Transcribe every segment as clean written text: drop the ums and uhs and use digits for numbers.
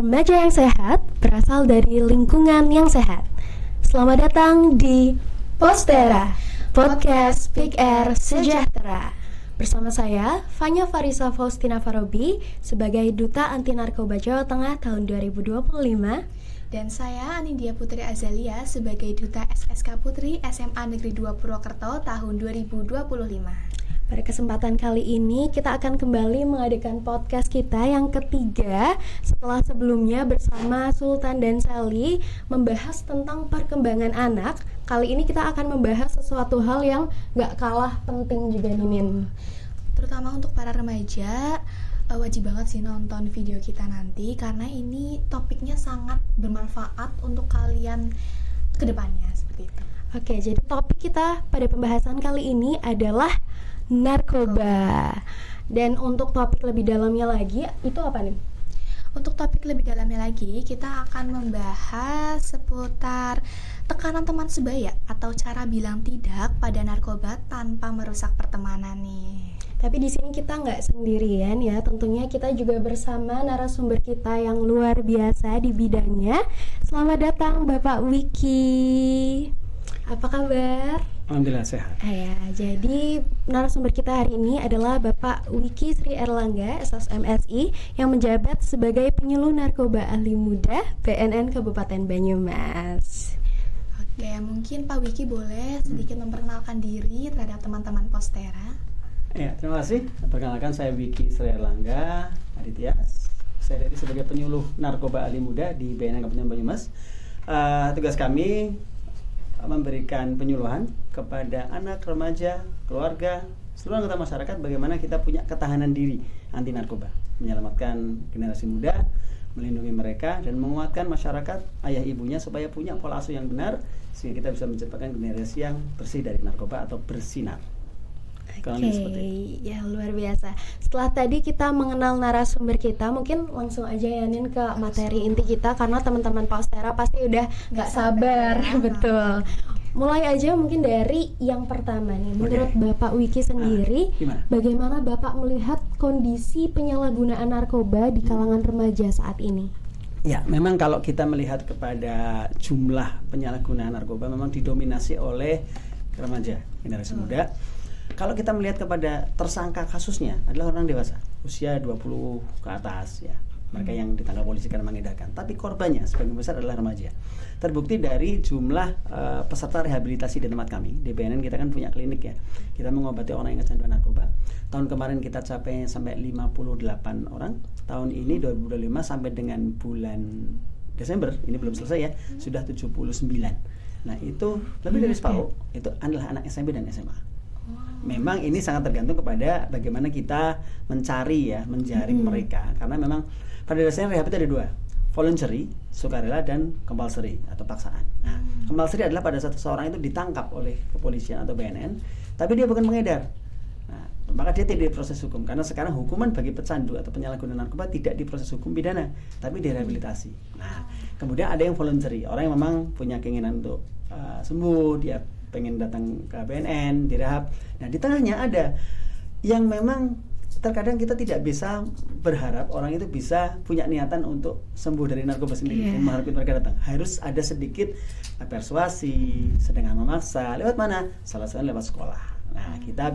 Remaja yang sehat berasal dari lingkungan yang sehat. Selamat datang di Postera, Podcast Peak Air Sejahtera. Bersama saya, Fanya Farisa Faustina Farobi, sebagai Duta Anti Narkoba Jawa Tengah tahun 2025. Dan saya Anindya Putri Azalia sebagai Duta SSK Putri SMA Negeri 2 Purwokerto tahun 2025. Pada kesempatan kali ini kita akan kembali mengadakan podcast kita yang ketiga setelah sebelumnya bersama Sultan dan Sally membahas tentang perkembangan anak. Kali ini kita akan membahas sesuatu hal yang gak kalah penting juga nih Min. Terutama untuk para remaja, wajib banget sih nonton video kita nanti karena ini topiknya sangat bermanfaat untuk kalian ke depannya seperti itu. Oke, jadi topik kita pada pembahasan kali ini adalah narkoba. Dan untuk topik lebih dalamnya lagi, itu apa nih? Untuk topik lebih dalamnya lagi, kita akan membahas seputar tekanan teman sebaya atau cara bilang tidak pada narkoba tanpa merusak pertemanan nih. Tapi di sini kita nggak sendirian ya, tentunya kita juga bersama narasumber kita yang luar biasa di bidangnya. Selamat datang Bapak Wiki. Apa kabar? Alhamdulillah sehat. Ya, jadi narasumber kita hari ini adalah Bapak Wiki Sri Erlangga, SSMSI, yang menjabat sebagai penyuluh narkoba ahli muda BNN Kabupaten Banyumas. Oke, mungkin Pak Wiki boleh sedikit memperkenalkan diri terhadap teman-teman Postera. Ya, terima kasih. Perkenalkan, saya Wiki Sri Erlangga Aditya. Saya dari sebagai penyuluh narkoba ahli muda di BNN Kabupaten Banyumas. Tugas kami memberikan penyuluhan kepada anak, remaja, keluarga, seluruh anggota masyarakat bagaimana kita punya ketahanan diri anti narkoba, menyelamatkan generasi muda, melindungi mereka dan menguatkan masyarakat ayah ibunya supaya punya pola asuh yang benar sehingga kita bisa menciptakan generasi yang bersih dari narkoba atau bersinar. Oke, ya luar biasa. Setelah tadi kita mengenal narasumber kita, mungkin langsung aja ya Nin ke materi inti kita karena teman-teman Postera pasti udah gak sabar. Betul. Mulai aja mungkin dari yang pertama nih. Menurut Bapak Wiki sendiri, bagaimana Bapak melihat kondisi penyalahgunaan narkoba di kalangan remaja saat ini? Ya, memang kalau kita melihat kepada jumlah penyalahgunaan narkoba memang didominasi oleh remaja, generasi muda. Kalau kita melihat kepada tersangka kasusnya adalah orang dewasa, usia 20 ke atas ya. Mereka yang ditangkap polisi karena mengedarkan. Tapi korbannya sebagian besar adalah remaja. Terbukti dari jumlah peserta rehabilitasi di tempat kami. Di BNN kita kan punya klinik ya. Kita mengobati orang yang kecanduan narkoba. Tahun kemarin kita capai sampai 58 orang. Tahun ini 2025 sampai dengan bulan Desember, ini belum selesai ya, sudah 79. Nah itu lebih dari separuh, itu adalah anak SMP dan SMA. Memang ini sangat tergantung kepada bagaimana kita mencari ya, menjaring mereka. Karena memang pada dasarnya rehab itu ada dua, voluntary, sukarela, dan compulsory atau paksaan. Nah, compulsory adalah pada saat seseorang itu ditangkap oleh kepolisian atau BNN, tapi dia bukan mengedar. Nah, maka dia tidak diproses hukum. Karena sekarang hukuman bagi pecandu atau penyalahguna narkoba tidak diproses hukum pidana, tapi direhabilitasi. Nah, kemudian ada yang voluntary, orang yang memang punya keinginan untuk sembuh, dia pengen datang ke BNN, direhab. Nah, di tengahnya ada yang memang terkadang kita tidak bisa berharap orang itu bisa punya niatan untuk sembuh dari narkoba sendiri dan mengharapkan mereka datang. Harus ada sedikit persuasi, sedang memaksa. Lewat mana? Salah satunya lewat sekolah. Nah, kita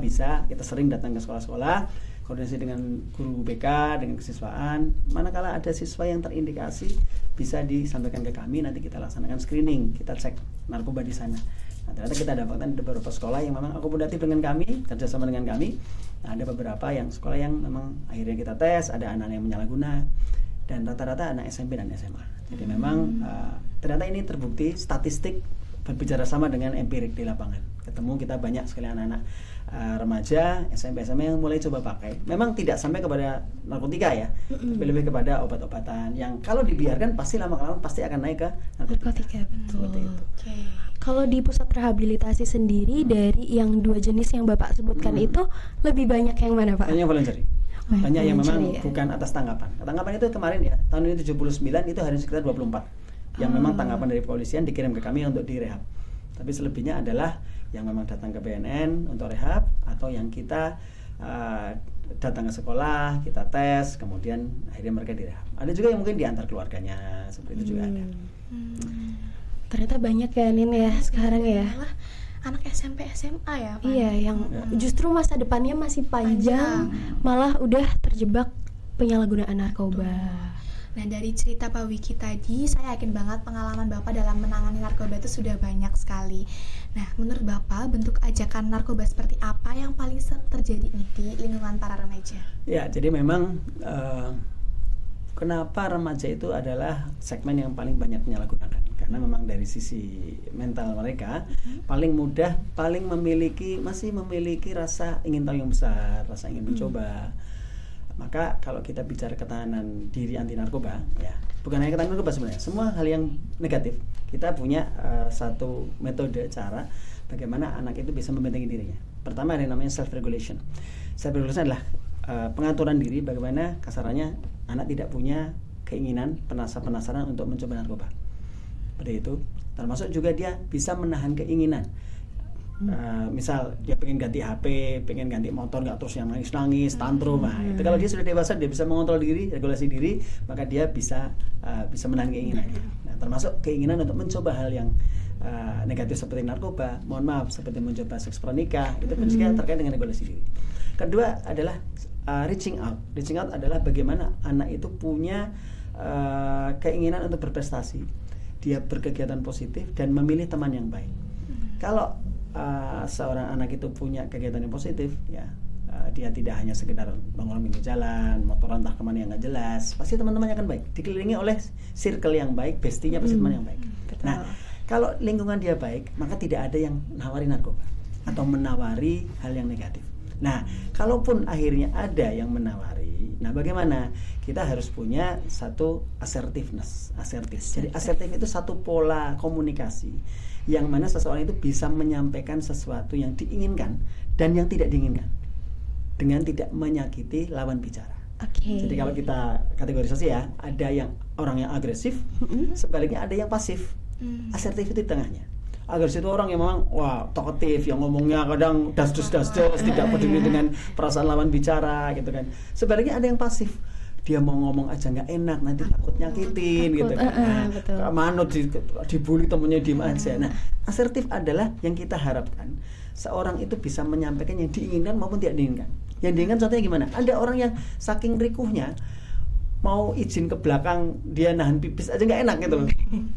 sering datang ke sekolah-sekolah, koordinasi dengan guru BK, dengan kesiswaan. Manakala ada siswa yang terindikasi, bisa disampaikan ke kami, nanti kita laksanakan screening, kita cek narkoba di sana. Nah, ternyata kita dapatkan beberapa sekolah yang memang akomodatif dengan kami, kerjasama dengan kami. Nah, ada beberapa yang sekolah yang memang akhirnya kita tes, ada anak yang menyalahguna, dan rata-rata anak SMP dan SMA. Jadi memang ternyata ini terbukti statistik berbicara sama dengan empirik di lapangan. Ketemu kita banyak sekali anak-anak remaja, SMP, SMA yang mulai coba pakai. Memang tidak sampai kepada narkotika ya, tapi lebih kepada obat-obatan yang kalau dibiarkan pasti lama-kelamaan pasti akan naik ke narkotika. Betul. Kalau di pusat rehabilitasi sendiri dari yang dua jenis yang Bapak sebutkan itu lebih banyak yang mana Pak? Banyak voluntary. Banyak yang memang bukan atas tanggapan. Tanggapan itu kemarin ya, tahun ini 79, itu hari sekitar 24. Yang memang tanggapan dari kepolisian dikirim ke kami untuk direhab. Tapi selebihnya adalah yang memang datang ke BNN untuk rehab atau yang kita datang ke sekolah, kita tes, kemudian akhirnya mereka direhab. Ada juga yang mungkin diantar keluarganya, seperti itu juga ada. Ternyata banyak ya Nin ya sekarang ya. Malah anak SMP SMA ya Pak? Iya, yang justru masa depannya masih panjang, malah udah terjebak penyalahgunaan narkoba. Nah, dari cerita Pak Wiki tadi, saya yakin banget pengalaman Bapak dalam menangani narkoba itu sudah banyak sekali. Nah, menurut Bapak, bentuk ajakan narkoba seperti apa yang paling terjadi nih di lingkungan para remaja? Ya, jadi memang kenapa remaja itu adalah segmen yang paling banyak menyalahgunakan? Karena memang dari sisi mental mereka paling mudah, masih memiliki rasa ingin tahu yang besar, rasa ingin mencoba. Maka kalau kita bicara ketahanan diri anti narkoba, ya bukan hanya ketahanan narkoba sebenarnya, semua hal yang negatif kita punya satu metode cara bagaimana anak itu bisa membentengi dirinya. Pertama ada yang namanya self regulation. Self regulation adalah pengaturan diri, bagaimana kasarannya anak tidak punya keinginan penasaran untuk mencoba narkoba. Seperti itu. Termasuk juga dia bisa menahan keinginan. Misal dia pengen ganti HP, pengen ganti motor, nggak terus yang nangis tantrum. Nah, itu kalau dia sudah dewasa, dia bisa mengontrol diri, regulasi diri, maka dia bisa menahan keinginannya. Nah, termasuk keinginan untuk mencoba hal yang negatif seperti narkoba, mohon maaf, seperti mencoba seks pranikah, itu pun juga terkait dengan regulasi diri. Kedua adalah reaching out. Reaching out adalah bagaimana anak itu punya keinginan untuk berprestasi, dia berkegiatan positif dan memilih teman yang baik. Kalau seorang anak itu punya kegiatan yang positif, ya dia tidak hanya sekedar nongkrong pinggir jalan, motoran entah kemana yang nggak jelas, pasti teman-temannya akan baik, dikelilingi oleh circle yang baik, bestinya pasti teman yang baik. Nah, kalau lingkungan dia baik, maka tidak ada yang nawari narkoba atau menawari hal yang negatif. Nah, kalaupun akhirnya ada yang menawari, nah bagaimana? Kita harus punya satu assertif. Jadi asertif itu satu pola komunikasi yang mana seseorang itu bisa menyampaikan sesuatu yang diinginkan dan yang tidak diinginkan dengan tidak menyakiti lawan bicara. Jadi kalau kita kategorisasi ya, ada yang orang yang agresif, sebaliknya ada yang pasif. Asertif itu di tengahnya. Agresif itu orang yang memang talkative, yang ngomongnya kadang das-dus, tidak peduli dengan perasaan lawan bicara gitu kan. Sebaliknya ada yang pasif. Dia mau ngomong aja nggak enak, nanti takut nyakitin gitu kan. Manut dibully temennya diem aja. Nah, asertif adalah yang kita harapkan seorang itu bisa menyampaikan yang diinginkan maupun tidak diinginkan. Yang diinginkan contohnya gimana? Ada orang yang saking rikuhnya mau izin ke belakang, dia nahan pipis aja nggak enak gitu loh.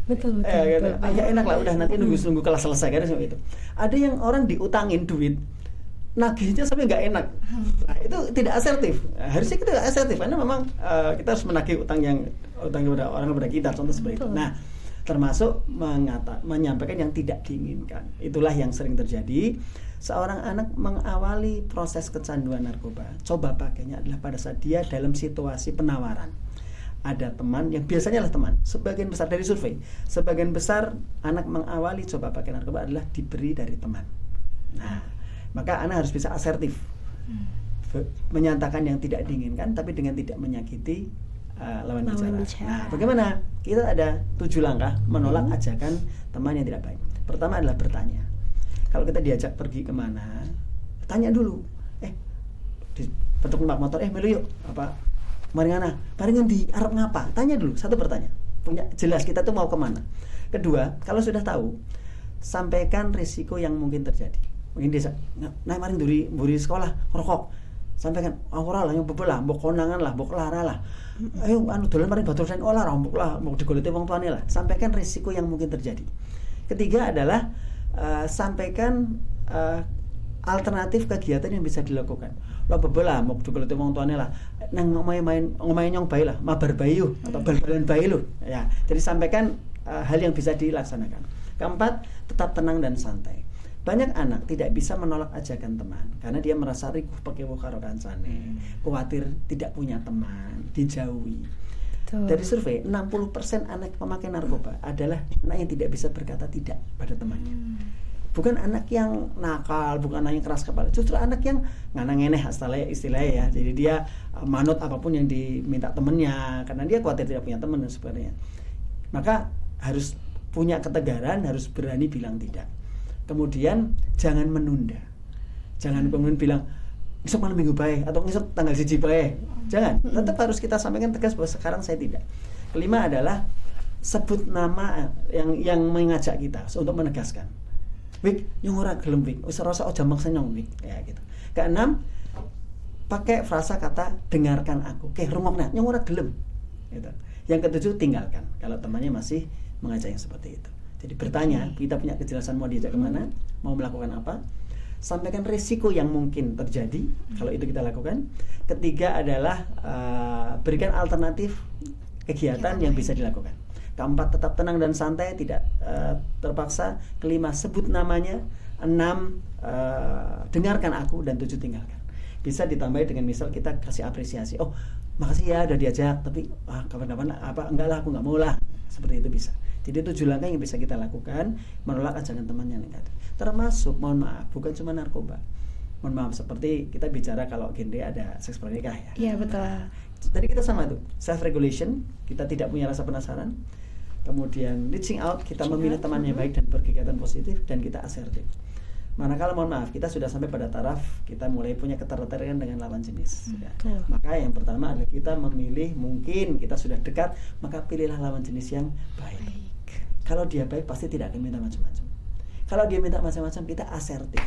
Betul. Nggak enak lah, udah nanti nunggu kelas selesai kan seperti itu. Ada yang orang diutangin duit, nagihnya sampai nggak enak. Nah, itu tidak asertif. Harusnya kita asertif karena memang kita harus menagih utang kepada orang kepada kita, contoh seperti itu. Nah, termasuk menyampaikan yang tidak diinginkan. Itulah yang sering terjadi. Seorang anak mengawali proses kecanduan narkoba, coba pakainya adalah pada saat dia dalam situasi penawaran. Ada teman yang biasanya adalah teman. Sebagian besar dari survei, sebagian besar anak mengawali coba pakai narkoba adalah diberi dari teman. Nah, maka anak harus bisa asertif, menyatakan yang tidak diinginkan, tapi dengan tidak menyakiti lawan bicara. Nah, bagaimana? Kita ada 7 langkah menolak ajakan teman yang tidak baik. Pertama adalah bertanya. Kalau kita diajak pergi kemana, tanya dulu. Di petuk numpak motor, melu yuk. Mari ngana? Paringan di Arab ngapa? Tanya dulu, satu bertanya. Punya jelas kita tuh mau kemana. Kedua, kalau sudah tahu, sampaikan risiko yang mungkin terjadi. Mungkin dia naik maring duri sekolah rokok, sampaikan ora lah yang bebelah mbok konangan lah mbok lara lah, ayo dolan maring batur sen olah mbok lah mbok digoleti wong tuane lah. Sampaikan risiko yang mungkin terjadi. Ketiga adalah sampaikan alternatif kegiatan yang bisa dilakukan. Lo bebelah mbok digoleti wong tuane lah, nang ngomahe nyong bae lah, mabar bayu atau bal-balan bae lho ya. Jadi sampaikan hal yang bisa dilaksanakan. Keempat, tetap tenang dan santai. Banyak anak tidak bisa menolak ajakan teman karena dia merasa rikuh pakai karo kancane, khawatir tidak punya teman, dijauhi. Dari survei, 60% anak pemakai narkoba adalah anak yang tidak bisa berkata tidak pada temannya. Bukan anak yang nakal, bukan anak yang keras kepala, justru anak yang nganang-ngeneh istilahnya ya. Jadi dia manut apapun yang diminta temannya karena dia khawatir tidak punya teman dan sebagainya. Maka harus punya ketegaran, harus berani bilang tidak. Kemudian jangan menunda. Jangan kemudian bilang besok malam minggu baik atau besok tanggal 1 baik. Jangan, tetap harus kita sampaikan tegas bahwa sekarang saya tidak. Kelima adalah sebut nama yang mengajak kita untuk menegaskan. Wik, nyong ora gelem wik, wis rasa aja maksa nyong wik, ya gitu. Keenam, pakai frasa kata dengarkan aku. Oke, rungokna, nyong ora gelem. Gitu. Yang ketujuh, tinggalkan kalau temannya masih mengajak yang seperti itu. Jadi bertanya, kita punya kejelasan mau diajak kemana, mau melakukan apa. Sampaikan risiko yang mungkin terjadi kalau itu kita lakukan. Ketiga adalah berikan alternatif kegiatan yang bisa dilakukan. Keempat, tetap tenang dan santai, tidak terpaksa. Kelima, sebut namanya. Enam, dengarkan aku. Dan 7, tinggalkan. Bisa ditambah dengan misal kita kasih apresiasi. Oh, makasih ya udah diajak, tapi kapan-kapan enggak lah, aku nggak mau lah. Seperti itu bisa. Jadi 7 langkah yang bisa kita lakukan menolak ajakan teman yang negatif. Termasuk, mohon maaf, bukan cuma narkoba. Mohon maaf, seperti kita bicara kalau genre ada seks pranikah ya. Iya, betul. Tadi kita sama tuh, self regulation, kita tidak punya rasa penasaran. Kemudian reaching out, kita memilih teman yang baik dan berkegiatan positif, dan kita asertif. Manakala mohon maaf, kita sudah sampai pada taraf kita mulai punya ketertarikan dengan lawan jenis. Ya. Maka yang pertama adalah kita memilih, mungkin kita sudah dekat, maka pilihlah lawan jenis yang baik. Kalau dia baik pasti tidak akan minta macam-macam. Kalau dia minta macam-macam, kita asertif,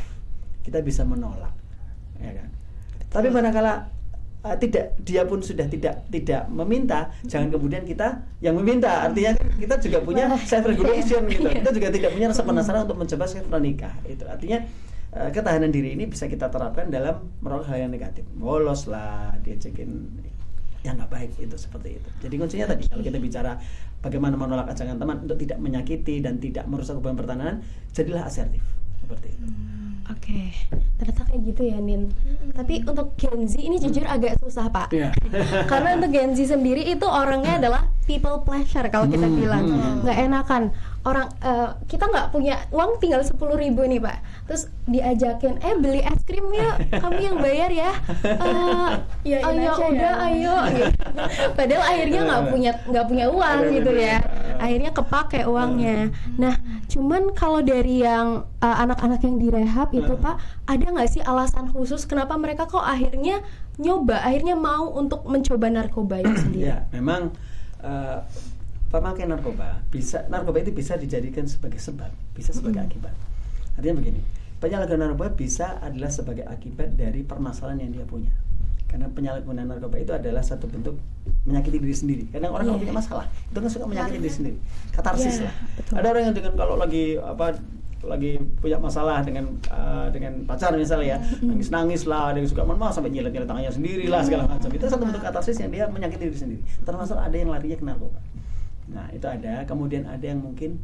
kita bisa menolak, ya kan? Tapi manakala dia pun sudah tidak meminta, jangan kemudian kita yang meminta. Artinya kan kita juga punya self regulation gitu. Kita juga tidak punya rasa penasaran untuk mencoba seks pranikah. Itu artinya ketahanan diri ini bisa kita terapkan dalam menolak hal yang negatif. Bolos lah, diajakin yang nggak baik, itu seperti itu. Jadi kuncinya tadi kalau kita bicara bagaimana menolak ajakan teman untuk tidak menyakiti dan tidak merusak hubungan pertemanan, jadilah asertif seperti itu. Oke, ternyata kayak gitu ya, Nin. Tapi untuk Gen Z ini jujur agak susah, Pak. Yeah. Karena untuk Gen Z sendiri itu orangnya adalah people pleasure kalau kita bilang. Nggak enakan. Orang kita nggak punya uang, tinggal 10.000 nih, Pak. Terus diajakin, beli es krim yuk, kami yang bayar ya. Ya udah, ayo. Gitu. Padahal akhirnya nggak punya uang gitu ya. Akhirnya kepake uangnya. Nah, cuman kalau dari yang anak-anak yang direhab itu, Pak, ada nggak sih alasan khusus kenapa mereka kok akhirnya akhirnya mau untuk mencoba narkoba itu sendiri? Ya, memang pemakaian narkoba itu bisa dijadikan sebagai sebab, bisa sebagai akibat. Artinya begini, penyalahgunaan narkoba bisa adalah sebagai akibat dari permasalahan yang dia punya. Karena penyalahgunaan narkoba itu adalah satu bentuk menyakiti diri sendiri. Kadang orang kalau punya masalah, itu kan suka menyakiti diri sendiri. Katarsis lah. Betul. Ada orang yang dengan kalau lagi punya masalah dengan pacar misalnya ya, nangis lah, ada yang suka sampai nyilet tangannya sendiri lah, segala macam. Itu satu bentuk katarsis yang dia menyakiti diri sendiri. Termasuk ada yang larinya ke narkoba. Nah, itu ada. Kemudian ada yang mungkin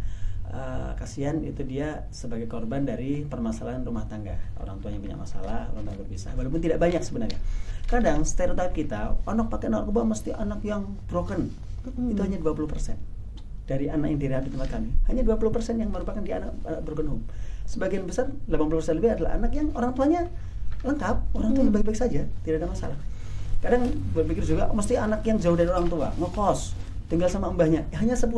kasihan, itu dia sebagai korban dari permasalahan rumah tangga. Orang tuanya punya masalah, orang tua berpisah. Walaupun tidak banyak sebenarnya. Kadang stereotip kita, anak pakai narkoba mesti anak yang broken. Itu hanya 20%. Dari anak yang direhab di tempat kami, hanya 20% yang merupakan di anak broken home. Sebagian besar, 80% lebih adalah anak yang orang tuanya lengkap, orang tuanya baik-baik saja, tidak ada masalah. Kadang berpikir juga mesti anak yang jauh dari orang tua, ngekos, tinggal sama mbahnya, hanya 10%.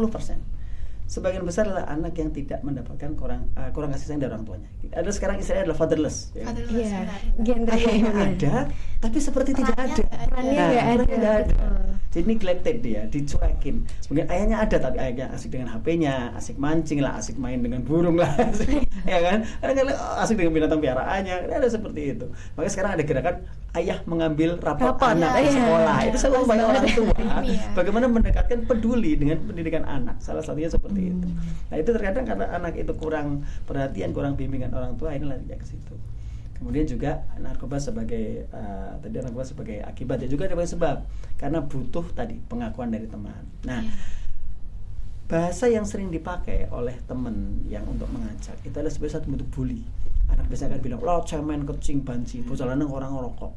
Sebagian besar adalah anak yang tidak mendapatkan kurang kasih sayang dari orang tuanya. Ada sekarang istilahnya adalah fatherless. Genre ada, tapi seperti tidak ada. Perannya nggak ada. Jadi neglected dia, dicuekin. Mungkin ayahnya ada, tapi ayahnya asik dengan HP-nya, asik mancing lah, asik main dengan burung lah, ya kan? Kadang-kadang asik dengan binatang piaraannya. Ada seperti itu. Makanya sekarang ada gerakan ayah mengambil rapot anak di sekolah. Itu selalu banyak orang tua. Bagaimana mendekatkan peduli dengan pendidikan anak. Salah satunya seperti itu. Nah, itu terkadang karena anak itu kurang perhatian, kurang bimbingan orang tua, ini larinya ke situ. Kemudian juga narkoba sebagai akibat, ya juga sebagai sebab, karena butuh tadi pengakuan dari teman. Nah, bahasa yang sering dipakai oleh teman yang untuk mengajak itu adalah sebagai satu bentuk bully. Anak biasanya akan bilang, "Lo cemen kecing banci, bocah lanang orang ngerokok.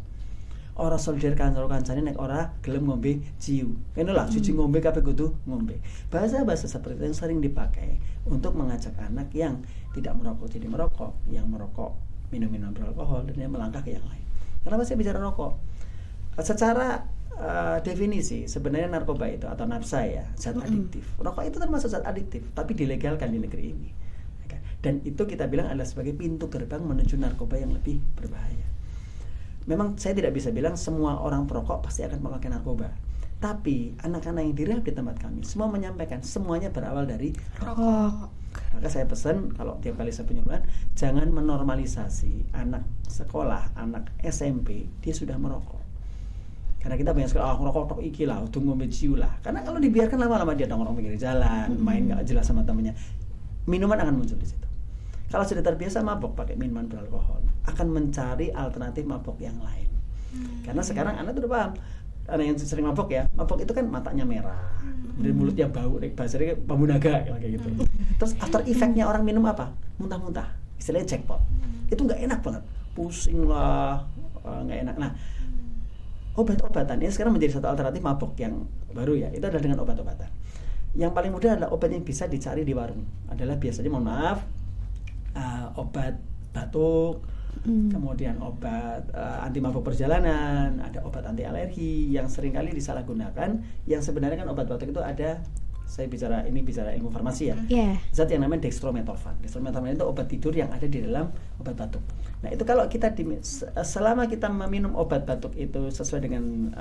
Ora solidar kancane nek ora gelem ngombe ciu." Kene lah siji ngombe kabeh kudu ngombe. Bahasa-bahasa seperti itu yang sering dipakai untuk mengajak anak yang tidak merokok jadi merokok, yang merokok minum-minum beralkohol, dan yang melangkah ke yang lain. Kenapa saya bicara rokok? Secara definisi sebenarnya narkoba itu atau nafsa ya, zat adiktif. Rokok itu termasuk zat adiktif, tapi dilegalkan di negeri ini. Dan itu kita bilang adalah sebagai pintu gerbang menuju narkoba yang lebih berbahaya. memang saya tidak bisa bilang semua orang perokok pasti akan memakai narkoba. Tapi anak-anak yang direhab di tempat kami semua menyampaikan semuanya berawal dari Rokok. Maka saya pesan kalau tiap kali saya penyuluhan, jangan menormalisasi anak sekolah, anak SMP dia sudah merokok. Karena kita banyak sekali, ngerokok tok iki lah, udah ngombe ciu lah. Karena kalau dibiarkan lama-lama dia nongkrong pinggir jalan, main nggak jelas sama temennya, minuman akan muncul di situ. Kalau sudah terbiasa mabok pakai minuman beralkohol, akan mencari alternatif mabok yang lain. Karena sekarang anak tuh udah paham, anak yang sering mabok ya, mabok itu kan matanya merah, kemudian mulutnya bau, bahasanya bambu naga kayak gitu. Terus after effect-nya orang minum apa? Muntah-muntah, istilahnya jackpot. Itu nggak enak banget, pusing lah, nggak enak. Nah, obat-obatan ini sekarang menjadi satu alternatif mabok yang baru ya, itu adalah dengan obat-obatan. Yang paling mudah adalah obat yang bisa dicari di warung, adalah biasanya mohon maaf obat batuk, kemudian obat anti mabuk perjalanan, ada obat anti alergi yang seringkali disalahgunakan. Yang sebenarnya kan obat batuk itu ada, saya bicara ilmu farmasi ya, zat yang namanya dextromethorphan. Dextromethorphan itu obat tidur yang ada di dalam obat batuk. Nah itu kalau kita selama kita meminum obat batuk itu sesuai dengan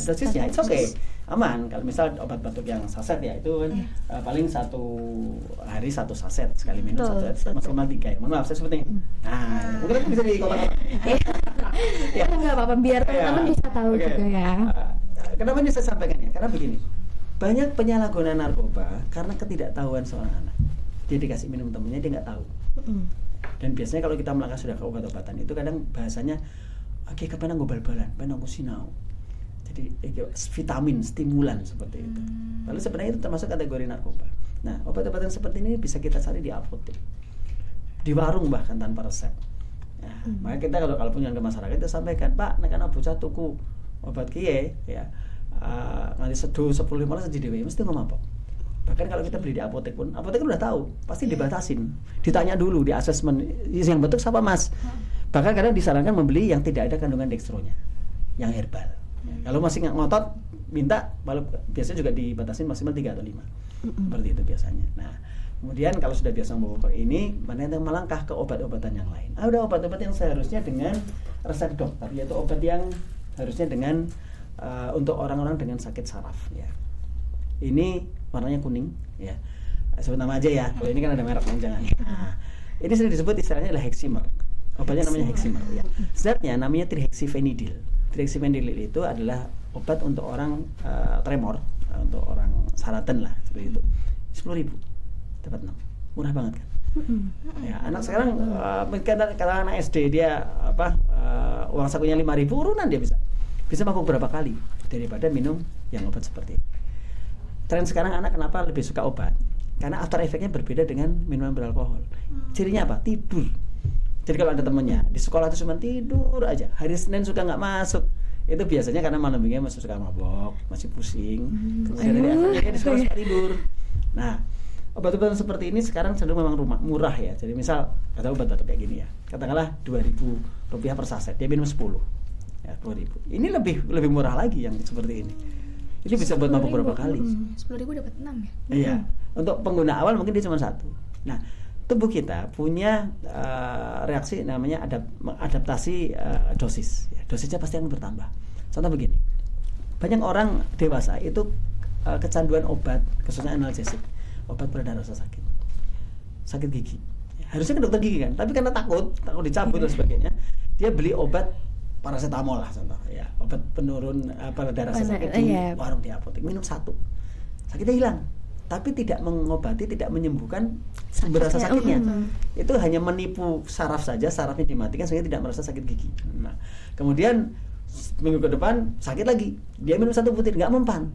dosisnya, it's okay, aman. Kalau misal obat batuk yang saset ya itu paling satu hari satu saset, sekali minum maksimal 3 ya. Mohon maaf saya seperti nah mungkin bisa di kotak. Ya nggak apa-apa, biar teman-teman bisa tahu juga ya. Kenapa ini saya sampaikan ya? Karena begini, banyak penyalahgunaan narkoba karena ketidaktahuan seorang anak. Dia dikasih minum temennya, dia nggak tahu. Dan biasanya kalau kita melangkah sudah ke obat-obatan itu kadang bahasanya oke, kepenang gue bal-balan, penang gue sinau. Jadi vitamin, stimulan seperti itu. Lalu sebenarnya itu termasuk kategori narkoba. Nah, obat-obatan seperti ini bisa kita cari di apotek, di warung bahkan tanpa resep. Nah, maka kita kalau punya ke masyarakat kita sampaikan, Pak, nek ana bocah tuku obat kiye ya, nganti sedo 10-15 aja dhewe mesti ngomapok. Bahkan kalau kita beli di apotek pun, apotek udah tahu, pasti dibatasin. Ditanya dulu di asesmen, yang betul siapa Mas? Bahkan kadang disarankan membeli yang tidak ada kandungan dextronya, yang herbal. Ya, kalau masih ngotot minta, biasanya juga dibatasin maksimal 3 atau 5. Seperti itu biasanya. Nah, kemudian kalau sudah biasa membawa ini, mana yang melangkah ke obat-obatan yang lain. Ada obat-obat yang seharusnya dengan resep dokter, yaitu obat yang harusnya dengan untuk orang-orang dengan sakit saraf ya. Ini warnanya kuning ya. Sebut nama aja ya. Kalau ini kan ada mereknya, jangan. Nah, ini sering disebut istilahnya adalah Heximer. Obatnya namanya Heximer ya. Zatnya namanya trihexyphenidyl. Trihexyphenidyl itu adalah obat untuk orang tremor, untuk orang saratan lah seperti itu. 10.000 dapat 6. Murah banget kan? Ya, anak sekarang kalau anak SD dia uang sakunya 5.000 urunan dia bisa mabuk berapa kali daripada minum yang obat seperti ini. Tren sekarang anak kenapa lebih suka obat? Karena after effect-nya berbeda dengan minuman beralkohol. Cirinya apa? Tidur. Jadi kalau ada temennya di sekolah itu cuma tidur aja, hari Senin suka nggak masuk, itu biasanya karena malam minggunya masih suka mabok, masih pusing, kemudian hari di sekolah suka tidur. Nah, obat-obatan seperti ini sekarang cenderung memang murah ya. Jadi misal kata obat batuk kayak gini ya, katakanlah Rp2.000 per saset, dia minum 10 ya, 10.000. Ini lebih murah lagi yang seperti ini. Ini bisa buat mabuk berapa kali? 10.000 dapat 6 ya? Iya. Untuk pengguna awal mungkin dia cuma 1. Nah, tubuh kita punya reaksi namanya adaptasi dosis. Ya, dosisnya pasti akan bertambah. Contoh begini, banyak orang dewasa itu kecanduan obat, khususnya analgesik, obat pereda rasa sakit gigi. Ya, harusnya ke dokter gigi kan, tapi karena takut dicabut dan sebagainya, dia beli obat paracetamol lah contoh ya, obat penurun pereda rasa sakit di warung di apotek, minum 1, sakitnya hilang, tapi tidak mengobati, tidak menyembuhkan sumber rasa sakitnya. Itu hanya menipu saraf saja, sarafnya dimatikan sehingga tidak merasa sakit gigi. Nah, kemudian minggu ke depan sakit lagi, dia minum 1 butir, nggak mempan,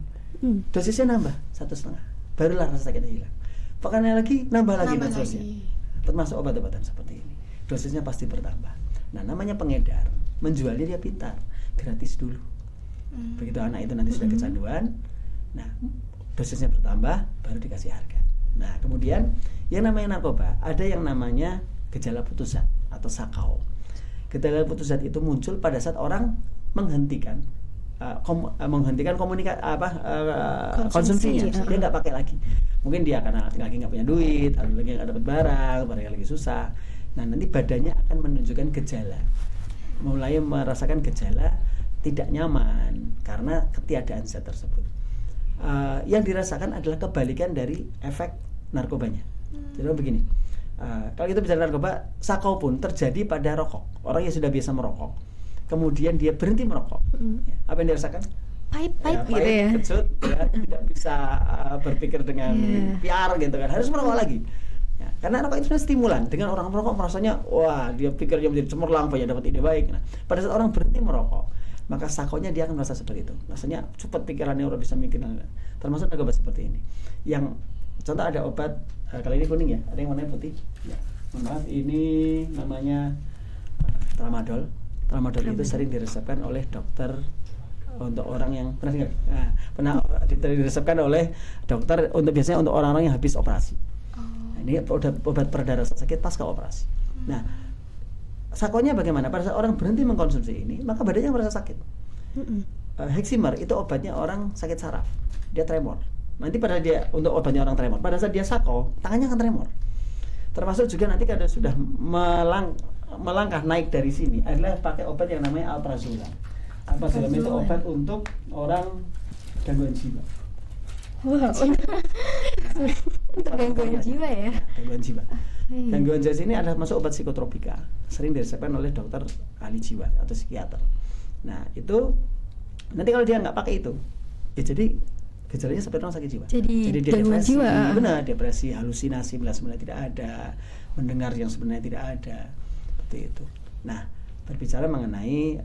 dosisnya nambah 1,5, barulah rasa sakitnya hilang. Pekannya lagi nambah lagi dosisnya. Termasuk obat-obatan seperti ini, dosisnya pasti bertambah. Nah, namanya pengedar, menjualnya dia pintar, gratis dulu. Begitu anak itu nanti sudah kecanduan, nah dosisnya bertambah, baru dikasih harga. Nah, kemudian yang namanya narkoba, ada yang namanya gejala putus zat atau sakau. Gejala putus zat itu muncul pada saat orang menghentikan konsumsinya, dia nggak pakai lagi. Mungkin dia karena lagi nggak punya duit, atau lagi nggak dapat barang lagi susah. Nah, nanti badannya akan menunjukkan gejala. mulai merasakan gejala tidak nyaman karena ketiadaan zat tersebut. Yang dirasakan adalah kebalikan dari efek narkobanya. Jadi begini, kalau kita bicara narkoba, sakau pun terjadi pada rokok. Orang yang sudah biasa merokok, kemudian dia berhenti merokok, apa yang dirasakan? Pahit gitu ya. Kecut, ya, tidak bisa berpikir dengan piar gitu kan, harus merokok lagi. Ya, karena rokok itu sebenarnya stimulan. Dengan orang merokok merasanya, wah dia pikirnya menjadi cemerlang, banyak dapat ide baik. Nah, pada saat orang berhenti merokok, maka sakonya dia akan merasa seperti itu. Rasanya cepat pikirannya, udah bisa mikir. Termasuk narkoba seperti ini. Yang contoh ada obat, kali ini kuning ya, ada yang warnanya putih. Ya, maaf, ini namanya tramadol. Tramadol itu sering diresepkan oleh dokter untuk orang yang pernah diresepkan oleh dokter untuk biasanya untuk orang-orang yang habis operasi. Nah, ini obat pereda rasa sakit pasca operasi. Nah, sakonya bagaimana? Pada saat orang berhenti mengkonsumsi ini, maka badannya merasa sakit. Heximer itu obatnya orang sakit saraf, dia tremor. Nanti pada dia untuk obatnya orang tremor, pada saat dia sako, tangannya akan tremor. Termasuk juga nanti kalau sudah melangkah naik dari sini adalah pakai obat yang namanya alprazolam. Alprazolam itu obat untuk orang gangguan jiwa. Wah, untuk gangguan jiwa ya. Gangguan jiwa. Gangguan jiwa ini adalah masuk obat psikotropika, sering diresepkan oleh dokter ahli jiwa atau psikiater. Nah, itu nanti kalau dia nggak pakai itu, ya jadi gejalanya seperti orang sakit jiwa. Jadi dia depresi, benar, depresi, halusinasi bila sebenarnya tidak ada, mendengar yang sebenarnya tidak ada, seperti itu. Nah, berbicara mengenai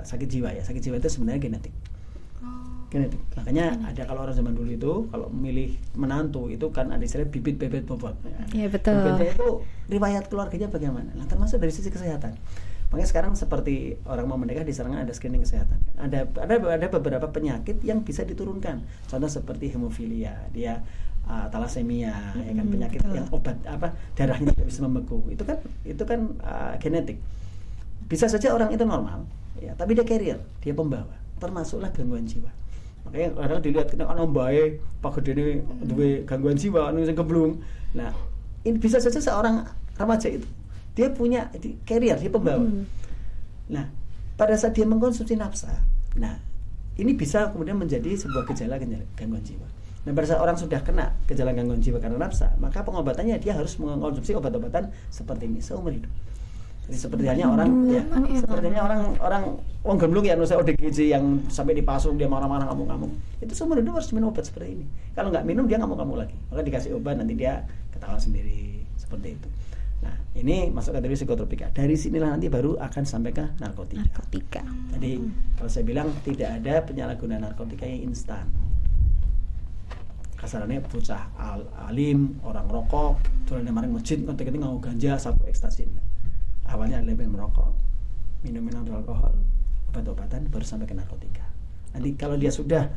sakit jiwa ya, sakit jiwa itu sebenarnya genetik. Genetik. Makanya ada kalau orang zaman dulu itu kalau memilih menantu itu kan ada istilah bibit bebet bobot. Iya betul. Bibitnya itu riwayat keluarganya bagaimana? Nah, termasuk dari sisi kesehatan. Makanya sekarang seperti orang mau menikah di sana ada screening kesehatan. Ada beberapa penyakit yang bisa diturunkan. Contoh seperti hemofilia, dia talasemia, ya kan, penyakit yang obat darahnya tidak bisa membeku. Itu kan genetik. Bisa saja orang itu normal, ya, tapi dia carrier, dia pembawa. Termasuklah gangguan jiwa. Makanya kadang dilihat kena anak baik, Pak Gede duwe gangguan jiwa, anu sing geblung. Nah, ini bisa saja seorang remaja itu dia punya carrier, dia pembawa. Nah, pada saat dia mengkonsumsi nafsa, nah ini bisa kemudian menjadi sebuah gejala gangguan jiwa. Nah, pada saat orang sudah kena gejala gangguan jiwa karena nafsa, maka pengobatannya dia harus mengkonsumsi obat-obatan seperti ini seumur hidup. Jadi seperti halnya orang gemblung ya, nusa ODGJ yang sampai dipasung dia marah-marah ngamuk-ngamuk. Itu seumur hidup harus minum obat seperti ini. Kalau nggak minum dia ngamuk-ngamuk lagi. Maka dikasih obat nanti dia ketawa sendiri seperti itu. Nah, ini masuk kategori psikotropika. Dari sinilah nanti baru akan sampai ke narkotika. Jadi kalau saya bilang tidak ada penyalahgunaan narkotika yang instan. Kasarannya bocah alim, orang rokok, dolan maring masjid, ngetik-ngetik nganggo ganja, sabu ekstasi. Awalnya adalah merokok, minum alkohol, obat-obatan, baru sampai ke narkotika. Nanti kalau dia sudah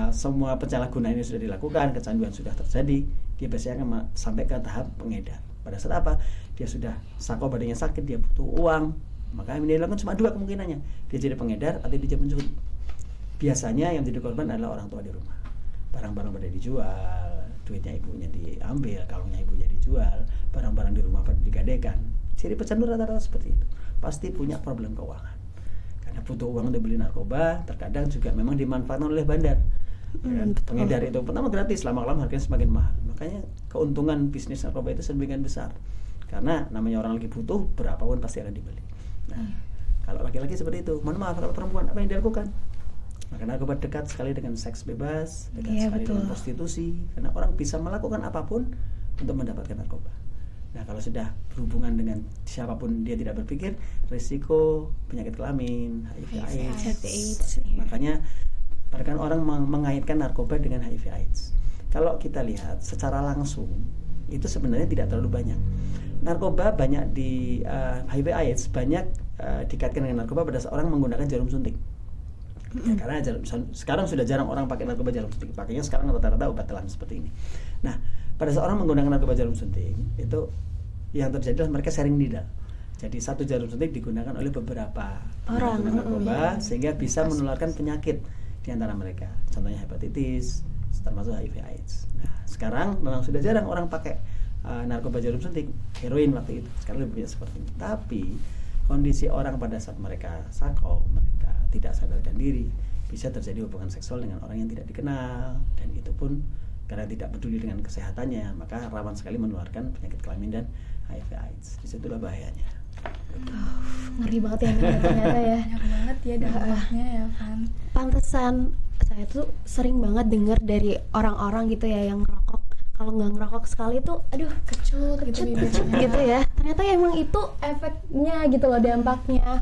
semua penyalahgunaan ini sudah dilakukan, kecanduan sudah terjadi, dia biasanya akan sampai ke tahap pengedar. Pada saat apa? Dia sudah sako, badannya sakit, dia butuh uang, maka yang dilakukan cuma dua kemungkinannya, dia jadi pengedar atau dia jadi pencuri. Biasanya yang jadi korban adalah orang tua di rumah. Barang-barang pada dijual, duitnya ibunya diambil, kalungnya ibunya dijual, barang-barang di rumah pada digadekan. Ciri pecandu rata-rata seperti itu, pasti punya problem keuangan karena butuh uang untuk beli narkoba. Terkadang juga memang dimanfaatkan oleh bandar. Pengedar itu pertama gratis, lama-lama harganya semakin mahal. Makanya keuntungan bisnis narkoba itu semakin besar karena namanya orang lagi butuh, berapapun pasti akan dibeli. Nah, kalau laki-laki seperti itu, mohon maaf, kalau perempuan apa yang dilakukan? Maka narkoba dekat sekali dengan seks bebas, dekat sekali dengan prostitusi, karena orang bisa melakukan apapun untuk mendapatkan narkoba. Nah, kalau sudah berhubungan dengan siapapun dia tidak berpikir, risiko penyakit kelamin, HIV/AIDS. Makanya bahkan orang mengaitkan narkoba dengan HIV/AIDS. Kalau kita lihat secara langsung, itu sebenarnya tidak terlalu banyak. Narkoba banyak di HIV/AIDS banyak dikaitkan dengan narkoba pada saat orang menggunakan jarum suntik. Ya, karena sekarang sudah jarang orang pakai narkoba jarum suntik, pakainya sekarang rata-rata obat telan seperti ini. Nah, pada saat orang menggunakan narkoba jarum suntik, itu yang terjadi adalah mereka sharing needle. Jadi satu jarum suntik digunakan oleh beberapa orang narkoba sehingga bisa menularkan penyakit di antara mereka. Contohnya hepatitis, termasuk HIV/AIDS. Nah, sekarang memang sudah jarang orang pakai narkoba jarum suntik, heroin waktu itu. Sekarang lebih banyak seperti ini. Tapi kondisi orang pada saat mereka sakau, mereka tidak sadarkan diri, bisa terjadi hubungan seksual dengan orang yang tidak dikenal, dan itu pun karena tidak peduli dengan kesehatannya, maka rawan sekali menularkan penyakit kelamin dan HIV/AIDS. Disitulah bahayanya. Ngeri banget ya Nin, ternyata ya. Banyak banget ya dampaknya ya Van. Pantesan saya tuh sering banget dengar dari orang-orang gitu ya yang ngerokok, kalau nggak ngerokok sekali tuh aduh Kecut gitu bibirnya. gitu ya. Ternyata emang itu efeknya gitu loh, dampaknya.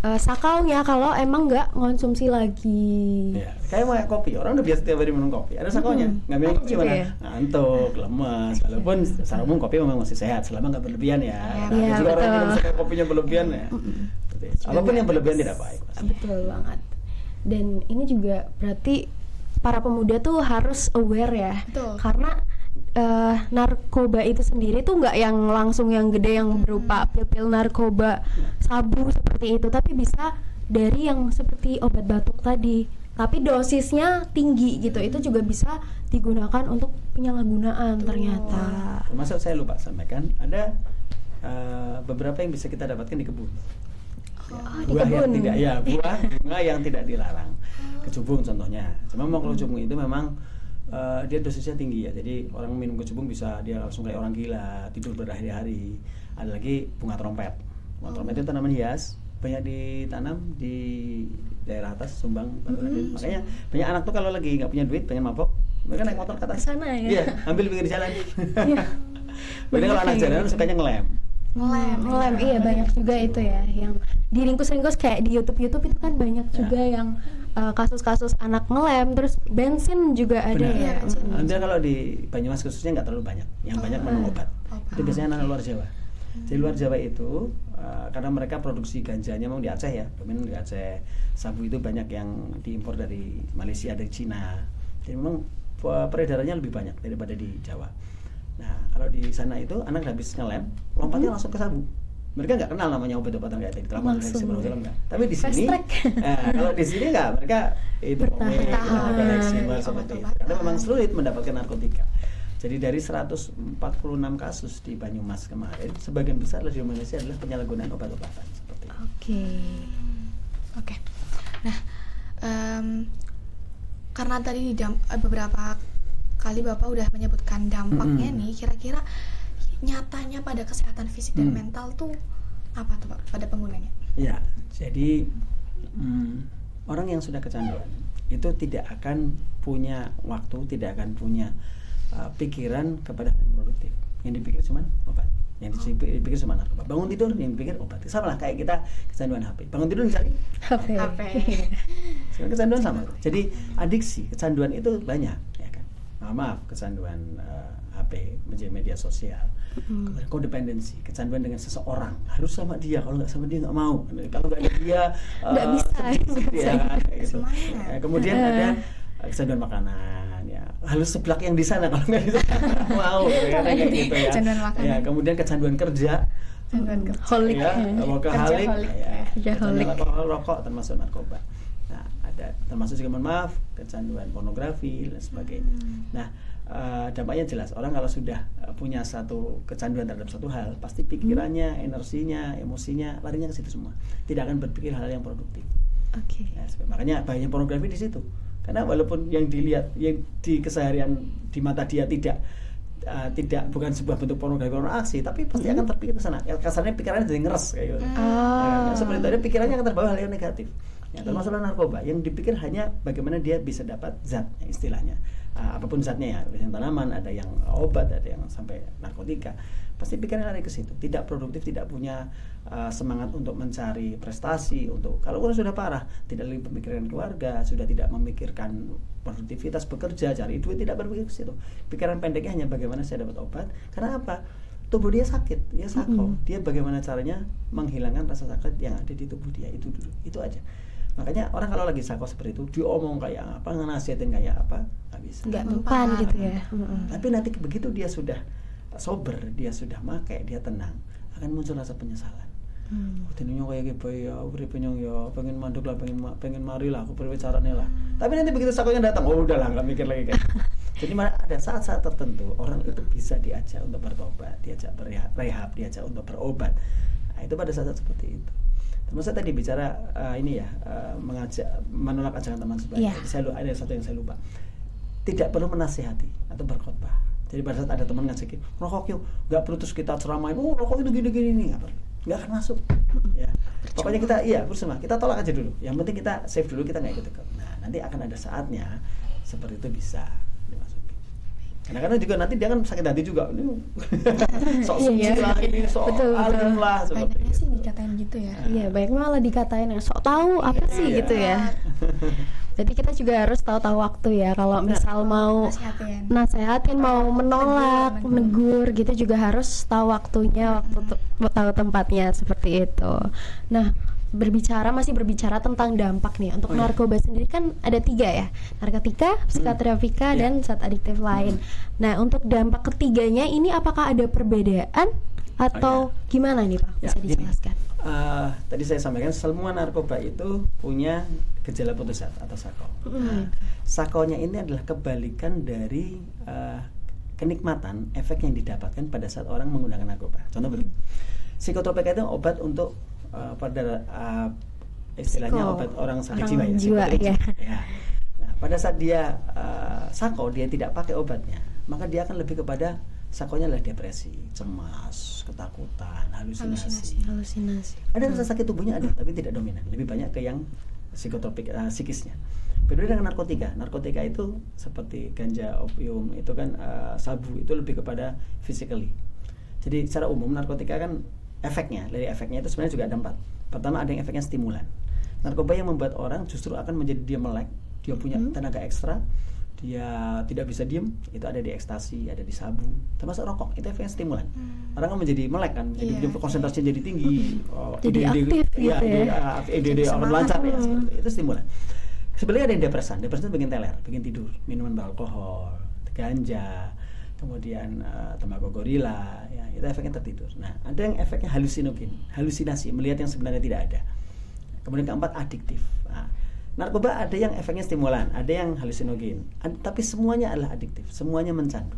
Sakaunya kalau emang nggak ngonsumsi lagi. Ya, kayak kopi, orang udah biasa tiap hari minum kopi, ada sakaunya, nggak minum kopi juga gimana? ya? Ngantuk, lemas. Walaupun secara umum kopi memang masih sehat selama nggak berlebihan ya. Iya, Ada juga orang betul. yang suka kopinya berlebihan ya. Apapun yang berlebihan tidak baik. Pasti. Betul banget. Dan ini juga berarti para pemuda tuh harus aware ya. Betul. Karena narkoba itu sendiri tuh nggak yang langsung yang gede yang berupa pil-pil narkoba, sabu seperti itu, tapi bisa dari yang seperti obat batuk tadi. Tapi dosisnya tinggi gitu. Itu juga bisa digunakan untuk penyalahgunaan ternyata. Termasuk saya lupa sampaikan, ada beberapa yang bisa kita dapatkan di kebun. Di Buah yang kebun. tidak, ya buah bunga yang tidak dilarang. Kecubung contohnya. Cuma mau kalau kecubung itu memang dia dosisnya tinggi ya. Jadi orang minum kecubung bisa dia langsung kayak orang gila, tidur berhari-hari. Ada lagi bunga trompet. Bunga trompet itu tanaman hias, banyak ditanam di daerah atas Sumbang, Batu Raden. Makanya banyak anak tuh kalau lagi nggak punya duit, pengen mabok, mereka naik motor ke atas. Ke sana ya? Iya, ambil pinggir jalan. Iya. Padahal kalau anak jalanan sukanya ngelem. Ngelem, iya banyak juga itu ya yang diringkus-ringkus kayak di YouTube itu kan banyak juga yang kasus-kasus anak ngelem, terus bensin juga ada Benar. ya. Anda kalau di Banyumas khususnya nggak terlalu banyak, yang banyak memang obat. Itu biasanya anak luar Jawa. Di luar Jawa itu karena mereka produksi ganjanya memang di Aceh ya, dominan di Aceh. Sabu itu banyak yang diimpor dari Malaysia, dari Cina. Jadi memang peredarannya lebih banyak daripada di Jawa. Nah, kalau di sana itu anak habis ngelem, lompatnya langsung ke sabu. Mereka nggak kenal namanya obat-obatan kayak tadi, kelapa dari sebelum enggak. Tapi di sini, kalau di sini nggak, mereka itu maksimal seperti itu. Karena memang sulit mendapatkan narkotika. Jadi dari 146 kasus di Banyumas kemarin, sebagian besar di Indonesia adalah penyalahgunaan obat-obatan seperti itu. Oke. Nah, karena tadi beberapa kali Bapak udah menyebutkan dampaknya nih, kira-kira nyatanya pada kesehatan fisik dan mental tuh apa tuh Pak pada penggunanya? Ya, jadi orang yang sudah kecanduan itu tidak akan punya waktu, tidak akan punya pikiran kepada hal yang produktif. Yang dipikir cuma obat, yang dipikir cuma narkoba. Bangun tidur yang dipikir obat. Sama lah kayak kita kecanduan HP. Bangun tidur misalnya HP. sekarang kecanduan sama. Jadi adiksi, kecanduan itu banyak, ya kan. Maaf, kecanduan HP, media sosial, kemudian kodependensi, kecanduan dengan seseorang, harus sama dia, kalau nggak sama dia nggak mau, kalau nggak ada dia nggak bisa, ya, gitu. Kemudian ada kecanduan makanan, ya harus seblak yang di sana, kalau nggak di sana nggak mau, ya, kayak gitu ya. Kecanduan makanan. Ya, kemudian kecanduan kerja, Holik ya, workaholic, ya, Kerjaholic. kecanduan rokok termasuk narkoba. Nah, ada termasuk juga mohon maaf kecanduan pornografi dan sebagainya. Nah, dampaknya jelas, orang kalau sudah punya satu kecanduan terhadap satu hal, pasti pikirannya, energinya, emosinya larinya ke situ semua. Tidak akan berpikir hal yang produktif. Oke. Ya, makanya bahayanya pornografi di situ. Karena walaupun yang dilihat yang di keseharian di mata dia tidak bukan sebuah bentuk pornografi aksi, tapi pasti akan terpikir ke sana. Kasarnya pikirannya jadi ngeres kayak gitu. Seperti itu, pikirannya akan terbawa hal yang negatif. Ya, termasuk narkoba yang dipikir hanya bagaimana dia bisa dapat zat, istilahnya apapun zatnya ya, ada yang tanaman, ada yang obat, ada yang sampai narkotika, pasti pikirannya lari ke situ, tidak produktif, tidak punya semangat untuk mencari prestasi, untuk kalau sudah parah tidak lagi memikirkan keluarga, sudah tidak memikirkan produktivitas bekerja, cari duit, tidak berpikir ke situ, pikiran pendeknya hanya bagaimana saya dapat obat. Karena apa? Tubuh dia sakit, dia sakau, dia bagaimana caranya menghilangkan rasa sakit yang ada di tubuh dia, itu dulu, itu aja. Makanya orang kalau lagi sakau seperti itu, diomong kayak apa, nasihatin kayak apa, nggak bisa. Nggak mempan gitu ya. Tapi nanti begitu dia sudah sober, dia sudah makai, dia tenang, akan muncul rasa penyesalan. Tadinya kayak gitu ya, uripe ya, pengen mandek lah, pengen mari lah, aku priwe carane lah. Tapi nanti begitu sakaunya datang, oh udahlah, nggak mikir lagi kayak. Jadi ada saat-saat tertentu orang itu bisa diajak untuk bertobat, diajak berrehab, diajak untuk berobat. Nah, itu pada saat seperti itu. Termasuk tadi bicara mengajak menolak ajakan teman sebaya. Ada satu yang saya lupa. Tidak perlu menasihati atau berkhotbah. Jadi pada saat ada teman ngajakin rokok yuk, nggak perlu terus kita ceramah, rokok itu gini, nggak akan masuk. Ya. Pokoknya kita bersama, kita tolak aja dulu. Yang penting kita save dulu, kita nggak ikut-ikut. Nah, nanti akan ada saatnya seperti itu bisa dimasuki. Karena juga nanti dia kan sakit hati juga. Sok suci lah ini, sok alim lah seperti Banyaknya itu. sih dikatain gitu ya. Iya, banyak malah dikatain sok tahu apa sih gitu ya. Jadi kita juga harus tahu waktu ya. Kalau misal mau nasehatin, mau menolak, negur gitu juga harus tahu waktunya, tahu tempatnya seperti itu. Nah, masih berbicara tentang dampak nih untuk narkoba sendiri kan ada 3 ya, narkotika, psikoterapika, dan zat adiktif lain. Nah, untuk dampak ketiganya ini apakah ada perbedaan atau gimana nih Pak? Bisa dijelaskan? Tadi saya sampaikan semua narkoba itu punya gejala putus zat atau SAKO. SAKO-nya ini adalah kebalikan dari kenikmatan efek yang didapatkan pada saat orang menggunakan narkoba. Contoh begini, psikotropika itu obat untuk istilahnya obat orang sakit jiwa ya. Nah, pada saat dia SAKO, dia tidak pakai obatnya, maka dia akan lebih kepada SAKO-nya adalah depresi, cemas, ketakutan, halusinasi. Ada rasa sakit tubuhnya ada, tapi tidak dominan. Lebih banyak ke yang psikotropik, psikisnya. Berbeda dengan narkotika. Narkotika itu seperti ganja, opium, itu kan sabu, itu lebih kepada physically. Jadi secara umum narkotika kan dari efeknya itu sebenarnya juga ada 4. Pertama, ada yang efeknya stimulan. Narkoba yang membuat orang justru akan menjadi dia melek, dia punya tenaga ekstra, dia tidak bisa diem, itu ada di ekstasi, ada di sabu, termasuk rokok, itu efeknya stimulan. Orang kan menjadi melek kan, jadi konsentrasinya jadi tinggi, jadi aktif gitu ya. ide akan lancar ya, itu stimulan. Sebenarnya ada yang depresan itu bikin teler, bikin tidur, minuman beralkohol, ganja, kemudian tembakau gorila, ya, itu efeknya tertidur. Nah, ada yang efeknya halusinasi, melihat yang sebenarnya tidak ada. Kemudian keempat, adiktif. Nah, narkoba ada yang efeknya stimulan, ada yang halusinogen, tapi semuanya adalah adiktif, semuanya mencandu.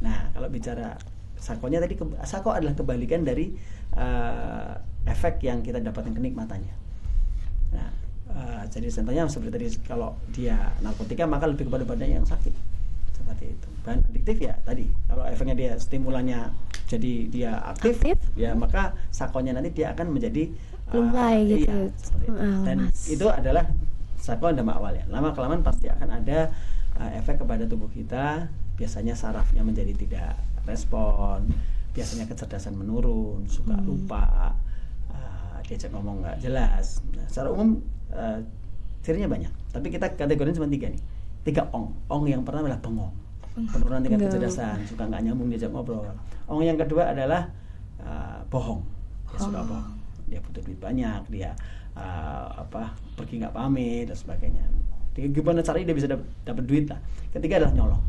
Nah, kalau bicara SAKO-nya tadi, SAKO adalah kebalikan dari efek yang kita dapatkan kenikmatannya. Nah, jadi contohnya seperti tadi, kalau dia narkotika maka lebih kepada badan yang sakit, seperti itu. Bahan adiktif ya tadi, kalau efeknya dia stimulannya jadi dia aktif. Ya maka SAKO-nya nanti dia akan menjadi lumai gitu. Dan itu adalah SAKO dampak awalnya. Lama-kelamaan pasti akan ada efek kepada tubuh kita. Biasanya sarafnya menjadi tidak respon, biasanya kecerdasan menurun, suka lupa, diajak ngomong nggak jelas. Nah, secara umum cirinya banyak, tapi kita kategorinya cuma 3 nih. 3 ong yang pertama adalah bengong, penurunan tingkat kecerdasan, suka nggak nyambung diajak ngobrol. Ong yang kedua adalah bohong, dia suka bohong, dia butuh duit banyak, dia pergi nggak pamit dan sebagainya. Gimana caranya dia bisa dapat duit lah. Ketiga adalah nyolong.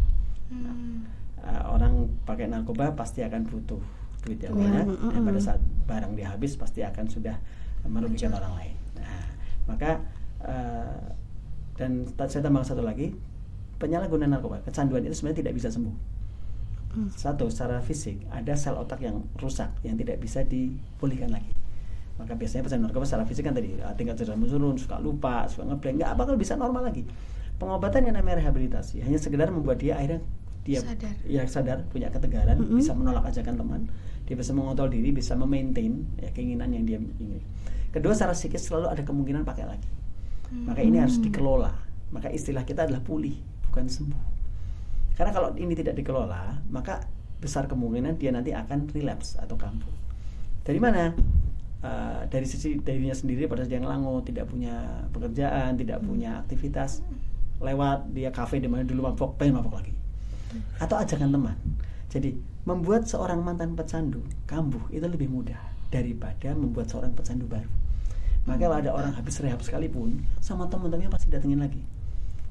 Orang pakai narkoba pasti akan butuh duit yang banyak. Dan pada saat barang dia habis pasti akan sudah merugikan orang lain. Nah, maka dan saya tambah satu lagi, penyalahgunaan narkoba, kecanduan itu sebenarnya tidak bisa sembuh. Satu, secara fisik ada sel otak yang rusak yang tidak bisa dipulihkan lagi. Maka biasanya pecandu narkoba secara fisik kan tadi tingkat kecerdasan menurun, suka lupa, suka ngeblank, nggak bakal bisa normal lagi. Pengobatan yang namanya rehabilitasi hanya sekedar membuat dia akhirnya sadar, punya ketegaran, bisa menolak ajakan teman, dia bisa mengontrol diri, bisa memaintain keinginan yang dia ingin. Kedua, secara psikis selalu ada kemungkinan pakai lagi. Maka ini harus dikelola. Maka istilah kita adalah pulih, bukan sembuh. Karena kalau ini tidak dikelola, maka besar kemungkinan dia nanti akan relapse atau kambuh. Dari mana? Dari sisi dirinya sendiri, pada saat yang langu, tidak punya pekerjaan, tidak punya aktivitas, lewat dia kafe di mana dulu mabok, pengen mabok lagi, atau ajakan teman. Jadi membuat seorang mantan pecandu kambuh itu lebih mudah daripada membuat seorang pecandu baru. Maka kalau ada orang habis rehab sekalipun, sama teman-temannya pasti datengin lagi,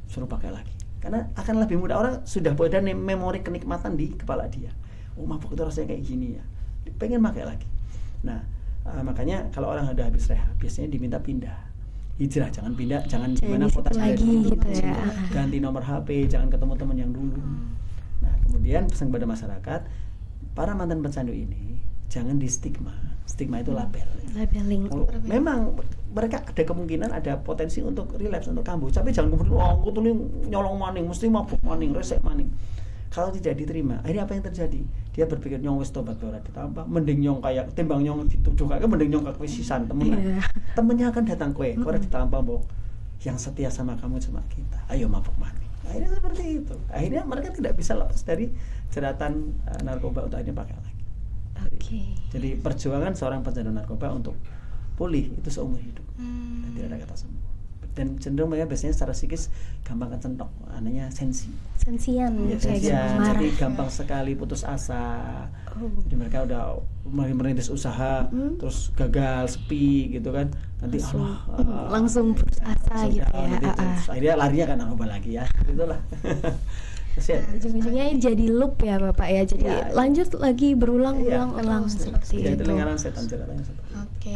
suruh pakai lagi, karena akan lebih mudah. Orang sudah punya memori kenikmatan di kepala dia. Oh, mabuk itu rasanya kayak gini ya, pengen pakai lagi. Nah, makanya kalau orang udah habis rehab biasanya diminta pindah, hijrah, jangan pindah, jangan gimana kota lagi gitu ya. Ganti nomor HP, jangan ketemu teman yang dulu. Nah, kemudian pesan kepada masyarakat, para mantan pecandu ini jangan di stigma. Stigma itu label. Labeling. Memang mereka ada kemungkinan ada potensi untuk relapse, untuk kambuh, tapi jangan kemudian aku tuh nyolong maning, mesti mabuk maning, resek maning. Kalau tidak diterima, akhirnya apa yang terjadi? Dia berpikir nyong wis tobat ora ditambah, mending nyong kayak timbang nyong dituduh kayak mending nyong kayak sisan temen. Temennya akan datang kowe ora ditambah mbok. Yang setia sama kamu cuma kita. Ayo mabuk maning. Akhirnya seperti itu. Akhirnya mereka tidak bisa lepas dari jeratan narkoba untuk akhirnya pakai lagi. Jadi perjuangan seorang pecandu narkoba untuk pulih itu seumur hidup dan tidak ada kata sembuh. Dan cenderung mereka biasanya secara psikis gampang kecentok, anaknya sensian ya, jadi gampang sekali putus asa. Jadi mereka udah merintis usaha terus gagal, sepi gitu kan, nanti langsung putus asa gitu ya. Akhirnya larinya kan narkoba lagi ya, itulah. Ujung-ujungnya jadi loop ya Bapak ya, jadi lanjut lagi berulang-ulang seperti itu. Lingkaran setan ceritanya seperti itu. Oke,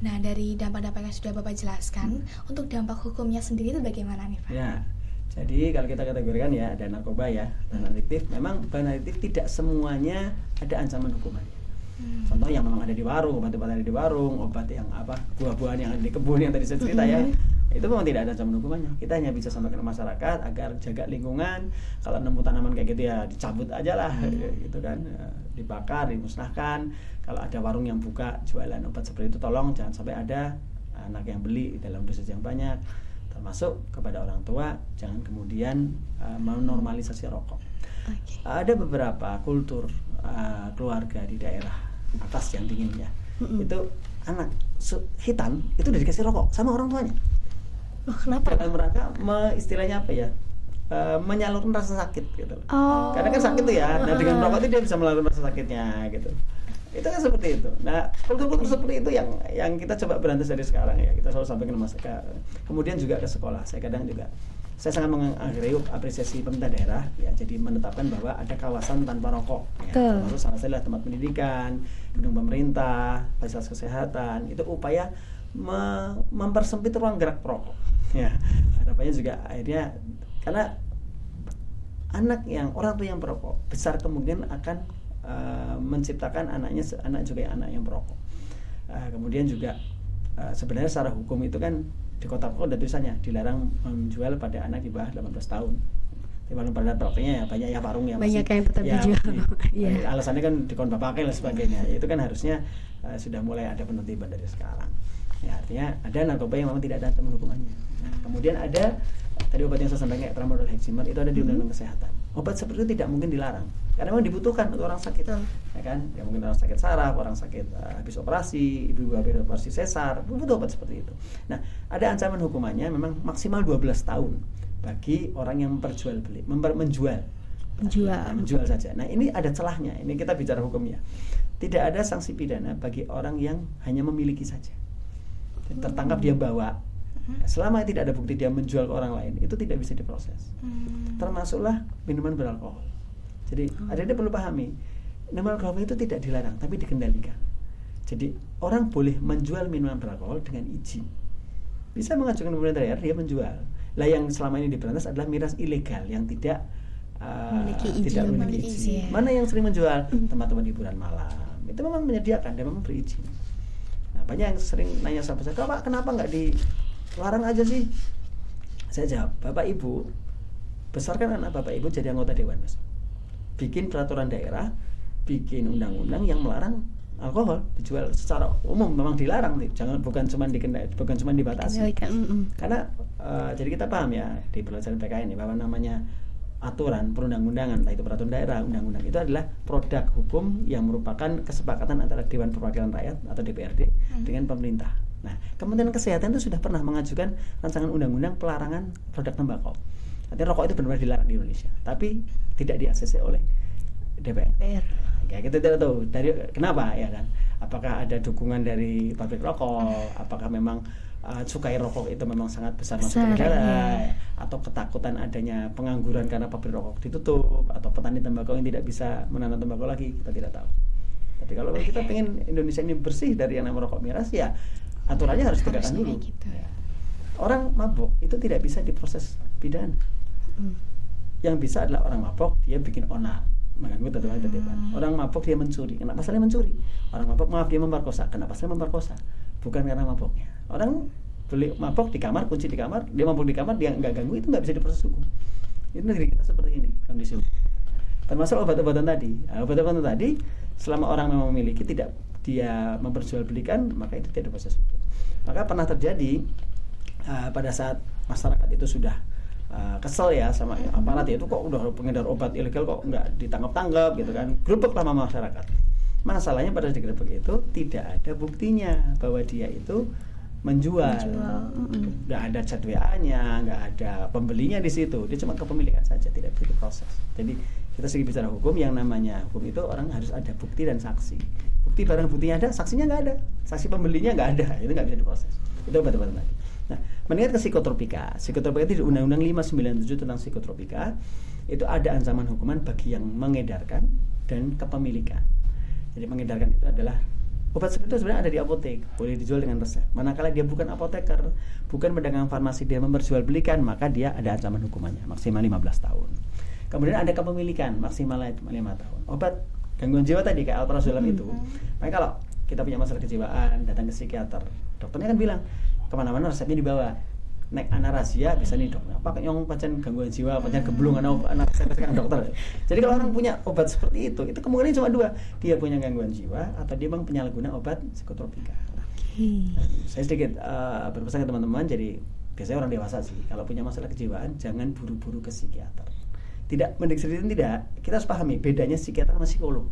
nah dari dampak-dampak yang sudah Bapak jelaskan, untuk dampak hukumnya sendiri itu bagaimana nih Pak? Ya, jadi kalau kita kategorikan ya ada narkoba ya, dan adiktif. Memang bahan adiktif tidak semuanya ada ancaman hukumannya. Contoh yang memang ada di warung, obat-obat ada di warung, obat yang buah-buahan yang ada di kebun yang tadi saya cerita ya, itu memang tidak ada ancaman hukumannya. Kita hanya bisa sampaikan ke masyarakat agar jaga lingkungan. Kalau nemu tanaman kayak gitu ya dicabut aja lah, gitu kan, dibakar, dimusnahkan. Kalau ada warung yang buka jualan obat seperti itu, tolong jangan sampai ada anak yang beli dalam dosis yang banyak. Termasuk kepada orang tua, jangan kemudian menormalisasi rokok. Ada beberapa kultur keluarga di daerah atas yang dingin ya, itu anak hitam itu udah dikasih rokok sama orang tuanya. Kenapa? Dalam rangka istilahnya apa ya, menyalurkan rasa sakit gitu. Karena kan sakit tuh ya, nah dengan rokok itu dia bisa menyalurkan rasa sakitnya gitu. Itu kan seperti itu. Nah, kultur seperti itu yang kita coba berantas dari sekarang ya. Kita selalu sampaikan ke masyarakat. Kemudian juga ke sekolah. Saya sangat menghargai apresiasi pemerintah daerah ya, jadi menetapkan bahwa ada kawasan tanpa rokok ya. Termasuk salah satu tempat pendidikan, gedung pemerintah, fasilitas kesehatan. Itu upaya mempersempit ruang gerak perokok. Ya, harapannya juga akhirnya karena orang tua yang perokok besar kemungkinan akan menciptakan anak juga yang perokok. Kemudian juga sebenarnya secara hukum itu kan di Kota Bogor ada tulisannya dilarang menjual pada anak di bawah 18 tahun. Walaupun pada perokoknya ya banyak ya warung yang banyak yang tetap dijual. Alasannya kan dikon pakai dan sebagainya. Itu kan harusnya sudah mulai ada penertiban dari sekarang. Ya, artinya ada narkoba yang memang tidak ada ancaman hukumannya. Nah, kemudian ada tadi obat yang saya sampaikan kayak tramadol, Hexamer, itu ada di undang-undang kesehatan. Obat seperti itu tidak mungkin dilarang karena memang dibutuhkan untuk orang sakit, ya kan? Ya mungkin orang sakit saraf, orang sakit habis operasi, ibu-ibu habis operasi sesar, butuh obat seperti itu. Nah, ada ancaman hukumannya memang maksimal 12 tahun bagi orang yang menjual saja. Nah, ini ada celahnya. Ini kita bicara hukumnya. Tidak ada sanksi pidana bagi orang yang hanya memiliki saja. Tertangkap dia bawa, selama tidak ada bukti dia menjual ke orang lain, itu tidak bisa diproses. Termasuklah minuman beralkohol. Jadi ada perlu pahami, minuman beralkohol itu tidak dilarang, tapi dikendalikan. Jadi orang boleh menjual minuman beralkohol dengan izin. Bisa mengajukan ke pemerintah daerah dia menjual. Lah yang selama ini diberantas adalah miras ilegal yang tidak memiliki izin. Mana yang sering menjual? Tempat-tempat hiburan malam. Itu memang menyediakan dan memang berizin. Nah, banyak yang sering nanya sama saya, "Pak, kenapa nggak dilarang aja sih?" Saya jawab, Bapak Ibu besarkan anak Bapak Ibu jadi anggota dewan, Mas. Bikin peraturan daerah, bikin undang-undang yang melarang alkohol dijual secara umum. Memang dilarang, bukan cuma dibatasi. Karena jadi kita paham ya di pelajaran PKN ini bahwa namanya aturan perundang-undangan, entah itu peraturan daerah, undang-undang, itu adalah produk hukum yang merupakan kesepakatan antara Dewan Perwakilan Rakyat atau DPRD dengan pemerintah. Nah, Kementerian Kesehatan itu sudah pernah mengajukan rancangan undang-undang pelarangan produk tembakau. Artinya rokok itu benar-benar dilarang di Indonesia, tapi tidak di-ACC oleh DPR. Ya, kita tidak tahu dari kenapa ya kan. Apakah ada dukungan dari pabrik rokok? Apakah memang cukai rokok itu memang sangat besar masuk ke negara, atau ketakutan adanya pengangguran karena pabrik rokok ditutup, atau petani tembakau yang tidak bisa menanam tembakau lagi, kita tidak tahu. Tapi kalau kita pengen Indonesia ini bersih dari yang namanya rokok miras, ya aturannya harus ditegakkan dulu. Gitu. Ya. Orang mabuk itu tidak bisa diproses pidana. Yang bisa adalah orang mabuk dia bikin onar, mengganggu tertiban. Orang mabuk dia mencuri, kena pasalnya mencuri. Orang mabuk maaf dia memperkosa, kena pasalnya memperkosa. Bukan karena mabuknya. Orang beli mabuk di kamar, kunci di kamar, dia mabuk di kamar, dia nggak ganggu, itu nggak bisa diproses hukum. Itu negeri kita seperti ini kondisi hukum. Termasuk obat-obatan tadi. Obat-obatan tadi selama orang memang memiliki, tidak dia memperjualbelikan, maka itu tidak diproses hukum. Maka pernah terjadi pada saat masyarakat itu sudah kesel ya sama aparat, itu kok udah pengedar obat ilegal kok nggak ditangkap-tangkap gitu kan, grebek lah sama masyarakat. Masalahnya pada digrebek itu tidak ada buktinya bahwa dia itu menjual. Nggak ada chat WA-nya, nggak ada pembelinya di situ, dia cuma kepemilikan saja, tidak begitu proses. Jadi kita segi bicara hukum, yang namanya hukum itu orang harus ada bukti dan saksi. Bukti barang buktinya ada, saksinya nggak ada, saksi pembelinya nggak ada, itu nggak bisa diproses. Itu obat-obatan tadi. Nah, mengingat ke psikotropika itu di Undang-Undang 597 tentang psikotropika, itu ada ancaman hukuman bagi yang mengedarkan dan kepemilikan. Jadi mengedarkan itu adalah obat seperti itu sebenarnya ada di apotek, boleh dijual dengan resep. Manakala dia bukan apoteker, bukan pedagang farmasi, dia memperjualbelikan, maka dia ada ancaman hukumannya maksimal 15 tahun. Kemudian ada kepemilikan maksimal 5 tahun. Obat gangguan jiwa tadi kayak alprazolam itu. Makanya kalau kita punya masalah kejiwaan, datang ke psikiater, dokternya kan bilang kemana-mana resepnya dibawa. Nek anak rahasia bisa nih dok, apa yang pacan gangguan jiwa, pacan geblung anak saya sekarang dokter. Jadi kalau orang punya obat seperti itu kemungkinan cuma dua, dia punya gangguan jiwa atau dia memang penyalahguna obat psikotropika. Saya sedikit berpesan ke teman-teman, jadi biasanya orang dewasa sih kalau punya masalah kejiwaan jangan buru-buru ke psikiater. Tidak mendikseritakan, tidak, kita harus pahami bedanya psikiater sama psikolog.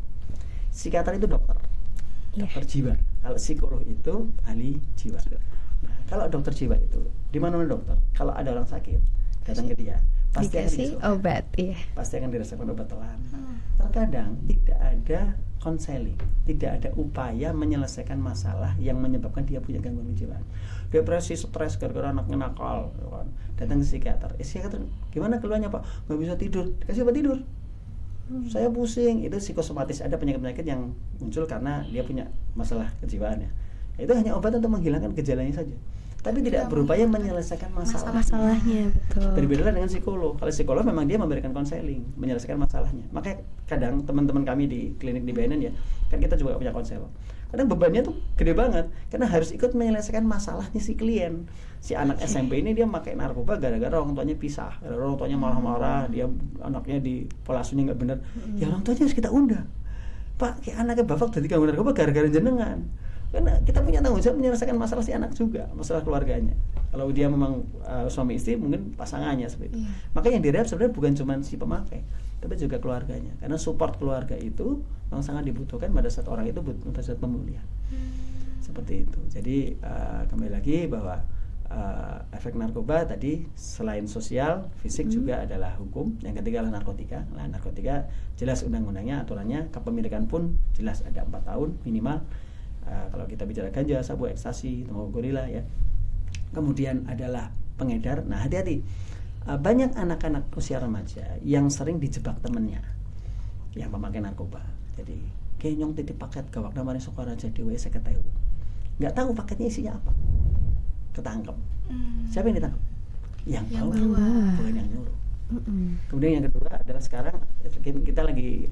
Psikiater itu dokter jiwa. Kalau psikolog itu ahli jiwa. Nah, kalau dokter jiwa itu di mana-mana dokter, kalau ada orang sakit datang ke dia pasti dikasih obat, pasti akan diresepkan obat telan. Terkadang tidak ada konseling, tidak ada upaya menyelesaikan masalah yang menyebabkan dia punya gangguan kejiwaan, depresi, stres gara-gara anaknya nakal, datang ke psikiater. Psikiater gimana keluarnya pak? Nggak bisa tidur, dikasih obat tidur. Saya pusing, itu psikosomatis, ada penyakit-penyakit yang muncul karena dia punya masalah kejiwaannya. Itu hanya obat untuk menghilangkan gejalanya saja, tapi tidak berupaya menyelesaikan masalahnya. Betul. Berbeda dengan psikolog. Kalau psikolog memang dia memberikan konseling, menyelesaikan masalahnya. Makanya kadang teman-teman kami di klinik di BNN ya, kan kita juga punya konselor. Kadang bebannya tuh gede banget karena harus ikut menyelesaikan masalahnya si klien. Si anak SMP ini dia pakai narkoba gara-gara orang tuanya pisah, gara-gara orang tuanya marah-marah, dia anaknya di pola asuhnya nggak benar. Ya orang tuanya harus kita undang. Pak, kayak anaknya bapak jadi gangguan narkoba gara-gara jenengan. Karena kita punya tanggung jawab menyelesaikan masalah si anak juga, masalah keluarganya. Kalau dia memang suami istri, mungkin pasangannya seperti itu. Maka yang direhab sebenarnya bukan cuma si pemakai, tapi juga keluarganya. Karena support keluarga itu memang sangat dibutuhkan pada saat orang itu butuh saat pemulihan. Seperti itu. Jadi kembali lagi bahwa efek narkoba tadi selain sosial, fisik juga adalah hukum. Yang ketiga adalah narkotika. Nah, narkotika jelas undang-undangnya, aturannya, kepemilikan pun jelas ada 4 tahun minimal. Kalau kita bicara ganja, sabu, ekstasi, tembakau gorila ya. Kemudian adalah pengedar. Nah, hati-hati. Banyak anak-anak usia remaja yang sering dijebak temennya yang pemakai narkoba. Jadi, kenyong titip paket gawak namanya Sokaraja Dewa Seketeu. Nggak tahu paketnya isinya apa. Ketangkep. Siapa yang ditangkap? Yang bawa, bukan yang nyuruh. Kemudian yang kedua adalah sekarang kita lagi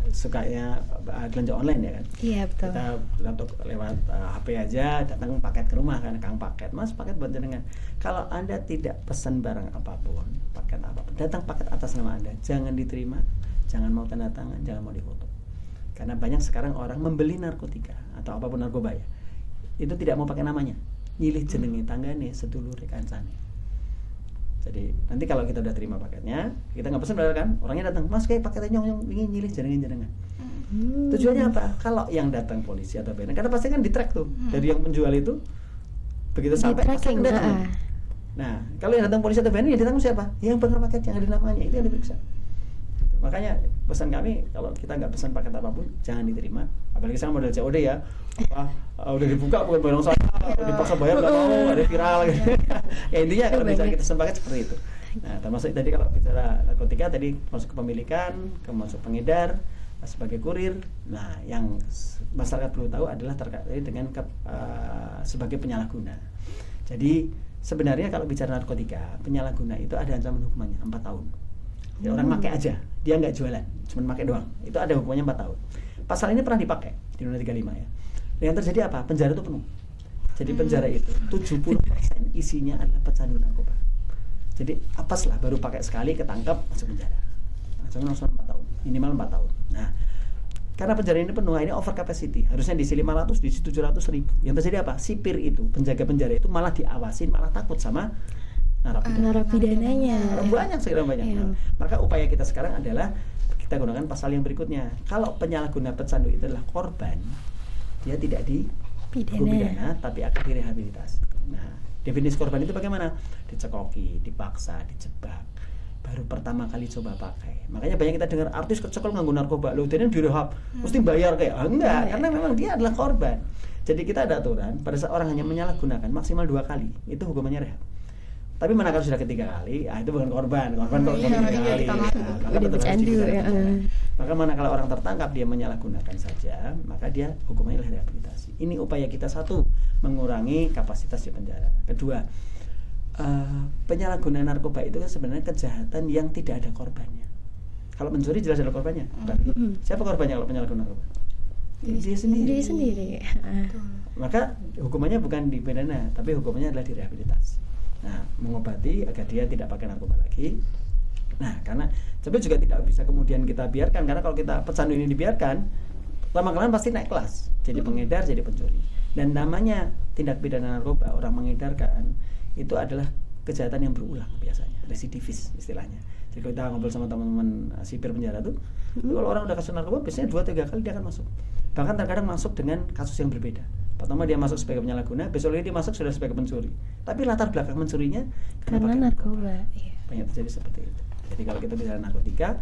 sukanya belanja online ya kan. Iya betul. Kita untuk lewat HP aja datang paket ke rumah kan, kang paket, mas paket buat jenengan. Kalau Anda tidak pesan barang apapun, paket apapun, datang paket atas nama Anda, jangan diterima, jangan mau tanda tangan, jangan mau difoto. Karena banyak sekarang orang membeli narkotika atau apapun narkoba ya, itu tidak mau pakai namanya, nyilih jenenge tanggane, sedulur kancane. Jadi nanti kalau kita udah terima paketnya, kita nggak pesan berarti kan, orangnya datang, mas kayak paketnya nyong ingin nyilih jenengan. Tujuannya apa? Kalau yang datang polisi atau BNN, karena pasti kan di track tuh dari yang penjual itu, begitu sampai pasti kan datang. Nah kalau yang datang polisi atau BNN, yang datang siapa? Yang benar paketnya, ada namanya, itu yang diperiksa. Makanya pesan kami kalau kita nggak pesan paket apapun jangan diterima, apalagi sekarang model COD ya, udah dibuka bukan barang saya, dipaksa bayar nggak mau, ada viral gitu. Ya intinya kalau bisa kita pesan paket seperti itu. Nah termasuk tadi kalau bicara narkotika tadi masuk kepemilikan, masuk pengedar, sebagai kurir. Nah yang masyarakat perlu tahu adalah terkait dengan sebagai penyalahguna. Jadi sebenarnya kalau bicara narkotika, penyalahguna itu ada ancaman hukumannya 4 tahun. Jadi orang pakai aja, dia nggak jualan, cuma pakai doang. Itu ada hukumannya 4 tahun. Pasal ini pernah dipakai di Undang-Undang 35 ya. Yang terjadi apa? Penjara itu penuh. Jadi penjara itu 70% isinya adalah pecandu narkoba. Jadi apes lah, baru pakai sekali ketangkep masuk penjara. Jangan langsung 4 tahun, minimal 4 tahun. Nah, karena penjara ini penuh, ini over capacity. Harusnya diisi 500, diisi 700.000. Yang terjadi apa? Sipir itu, penjaga penjara itu malah diawasin, malah takut sama Narapidananya. Banyak sekali banyak. Iya. Nah, maka upaya kita sekarang adalah kita gunakan pasal yang berikutnya. Kalau penyalahguna pecandu itu adalah korban, dia tidak dihukum pidana, tapi akan direhabilitasi. Nah, definisi korban itu bagaimana? Dicekoki, dipaksa, dijebak. Baru pertama kali coba pakai. Makanya banyak kita dengar artis kecekol nganggo narkoba. Loh, dia direhab, mesti bayar kayak. Enggak, karena memang dia adalah korban. Jadi kita ada aturan, pada saat orang hanya menyalahgunakan maksimal 2 kali, itu hukumannya rehab. Tapi mana kalau sudah 3 kali, itu bukan korban kalau 3 kali. Udah pecandu ya. Maka mana kalau orang tertangkap dia menyalahgunakan saja, maka dia hukumannya adalah rehabilitasi. Ini upaya kita, satu, mengurangi kapasitas di penjara. Kedua, penyalahgunaan narkoba itu kan sebenarnya kejahatan yang tidak ada korbannya. Kalau mencuri jelas ada korbannya. Siapa korbannya kalau penyalahgunaan narkoba? Dia sendiri. Maka hukumannya bukan dipidana, tapi hukumannya adalah direhabilitasi. Nah, mengobati agar dia tidak pakai narkoba lagi. Nah, karena tapi juga tidak bisa kemudian kita biarkan, karena kalau kita pecandu ini dibiarkan, lama-kelamaan pasti naik kelas, jadi pengedar, jadi pencuri. Dan namanya tindak pidana narkoba, orang mengedarkan itu adalah kejahatan yang berulang biasanya, residivis istilahnya. Jadi kalau kita ngobrol sama teman-teman sipir penjara tuh, kalau orang udah kasus narkoba biasanya 2-3 kali dia akan masuk. Bahkan terkadang masuk dengan kasus yang berbeda. Pertama dia masuk sebagai penyalahguna, besok lagi dia masuk sudah sebagai pencuri. Tapi latar belakang mencurinya karena narkoba. Banyak terjadi seperti itu. Jadi kalau kita bicara narkotika,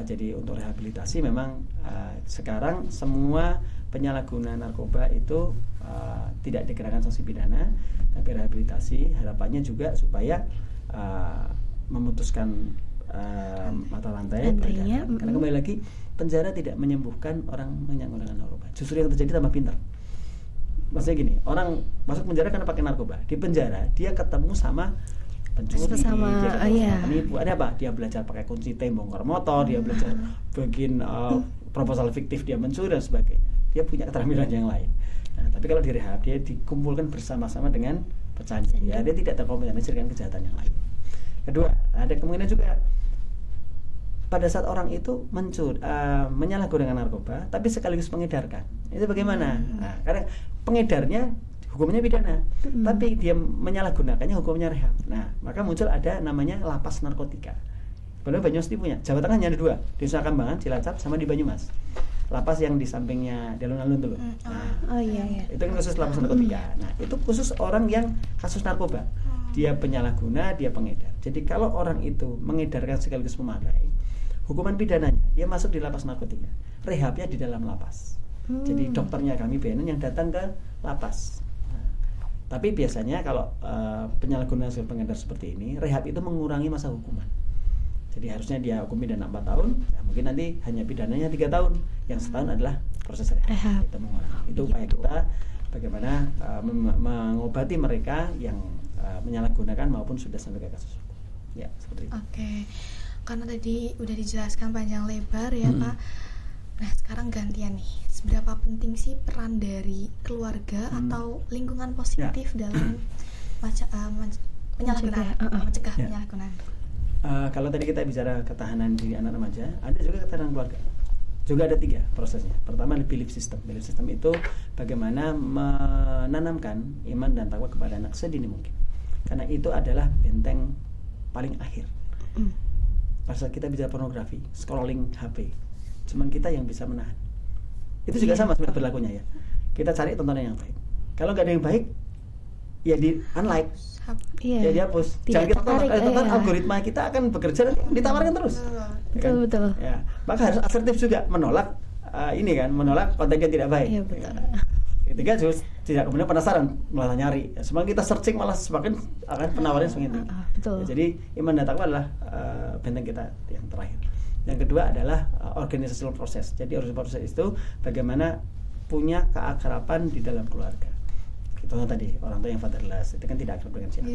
jadi untuk rehabilitasi memang sekarang semua penyalahguna narkoba itu tidak dikenakan sanksi pidana, tapi rehabilitasi. Harapannya juga supaya memutuskan mata rantai peredaran. Karena kembali lagi, penjara tidak menyembuhkan orang menyalahgunakan narkoba. Justru yang terjadi tambah pintar. Maksudnya gini, orang masuk penjara karena pakai narkoba. Di penjara dia ketemu sama pencuri, dia ketemu sama penipu. Ada apa? Dia belajar pakai kunci T bongkar motor, dia belajar bikin proposal fiktif dia mencuri dan sebagainya. Dia punya keterampilan yang lain. Nah, tapi kalau direhab dia dikumpulkan bersama-sama dengan pecandu. Ya, dia tidak terkompensasi dengan kejahatan yang lain. Kedua, ada kemungkinan juga pada saat orang itu menyalahgunakan narkoba, tapi sekaligus mengedarkan. Itu bagaimana? Nah, karena pengedarnya hukumnya pidana, tapi dia menyalahgunakannya hukumnya rehab. Nah, maka muncul ada namanya lapas narkotika. Padahal Banyumas punya. Jawa Tengahnya ada 2, di Nusa Kambangan, Cilacap, sama di Banyumas. Lapas yang di sampingnya di alun-alun dulu. Itu kan khusus lapas narkotika. Nah, itu khusus orang yang kasus narkoba. Dia penyalahguna, dia pengedar. Jadi kalau orang itu mengedarkan sekaligus memakai, hukuman pidananya dia masuk di lapas narkotika, rehabnya di dalam lapas. Jadi dokternya kami BNN yang datang ke lapas. Nah, tapi biasanya kalau penyalahgunaan hasil pengedar seperti ini, rehab itu mengurangi masa hukuman. Jadi harusnya dia hukum pidana 4 tahun, ya mungkin nanti hanya pidananya 3 tahun, yang setahun adalah proses rehab. Itu mengurangi. Itu upaya kita bagaimana mengobati mereka yang menyalahgunakan maupun sudah sampai ke kasus hukum. Ya, seperti itu. Oke. Karena tadi udah dijelaskan panjang lebar ya Pak. Nah sekarang gantian nih, seberapa penting sih peran dari keluarga atau lingkungan positif dalam penyalahgunaan, mencegah penyalahgunaan? Kalau tadi kita bicara ketahanan diri anak remaja, ada juga ketahanan keluarga. Juga ada 3 prosesnya. Pertama adalah belief system. Belief system itu bagaimana menanamkan iman dan takwa kepada anak sedini mungkin. Karena itu adalah benteng paling akhir. Pada saat kita bicara pornografi, scrolling HP, cuman kita yang bisa menahan. Itu juga sama sebenarnya berlakunya ya. Kita cari tontonan yang baik. Kalau nggak ada yang baik, ya di unlike, ya dihapus. Jangan kita tonton, algoritma kita akan bekerja dan ditawarkan terus. Betul. Ya, maka harus asertif juga menolak menolak konten yang tidak baik. Iya, betul. Ketiga juga tidak kemudian penasaran malah nyari. Semakin kita searching malah semakin akan penawarannya semakin tinggi. Betul. Ya, jadi iman dan takwa adalah benteng kita yang terakhir. Yang kedua adalah organizational proses. Jadi organizational proses itu bagaimana punya keakraban di dalam keluarga. Contohnya tadi orang tua yang fatherless itu kan tidak akrab dengan siapa.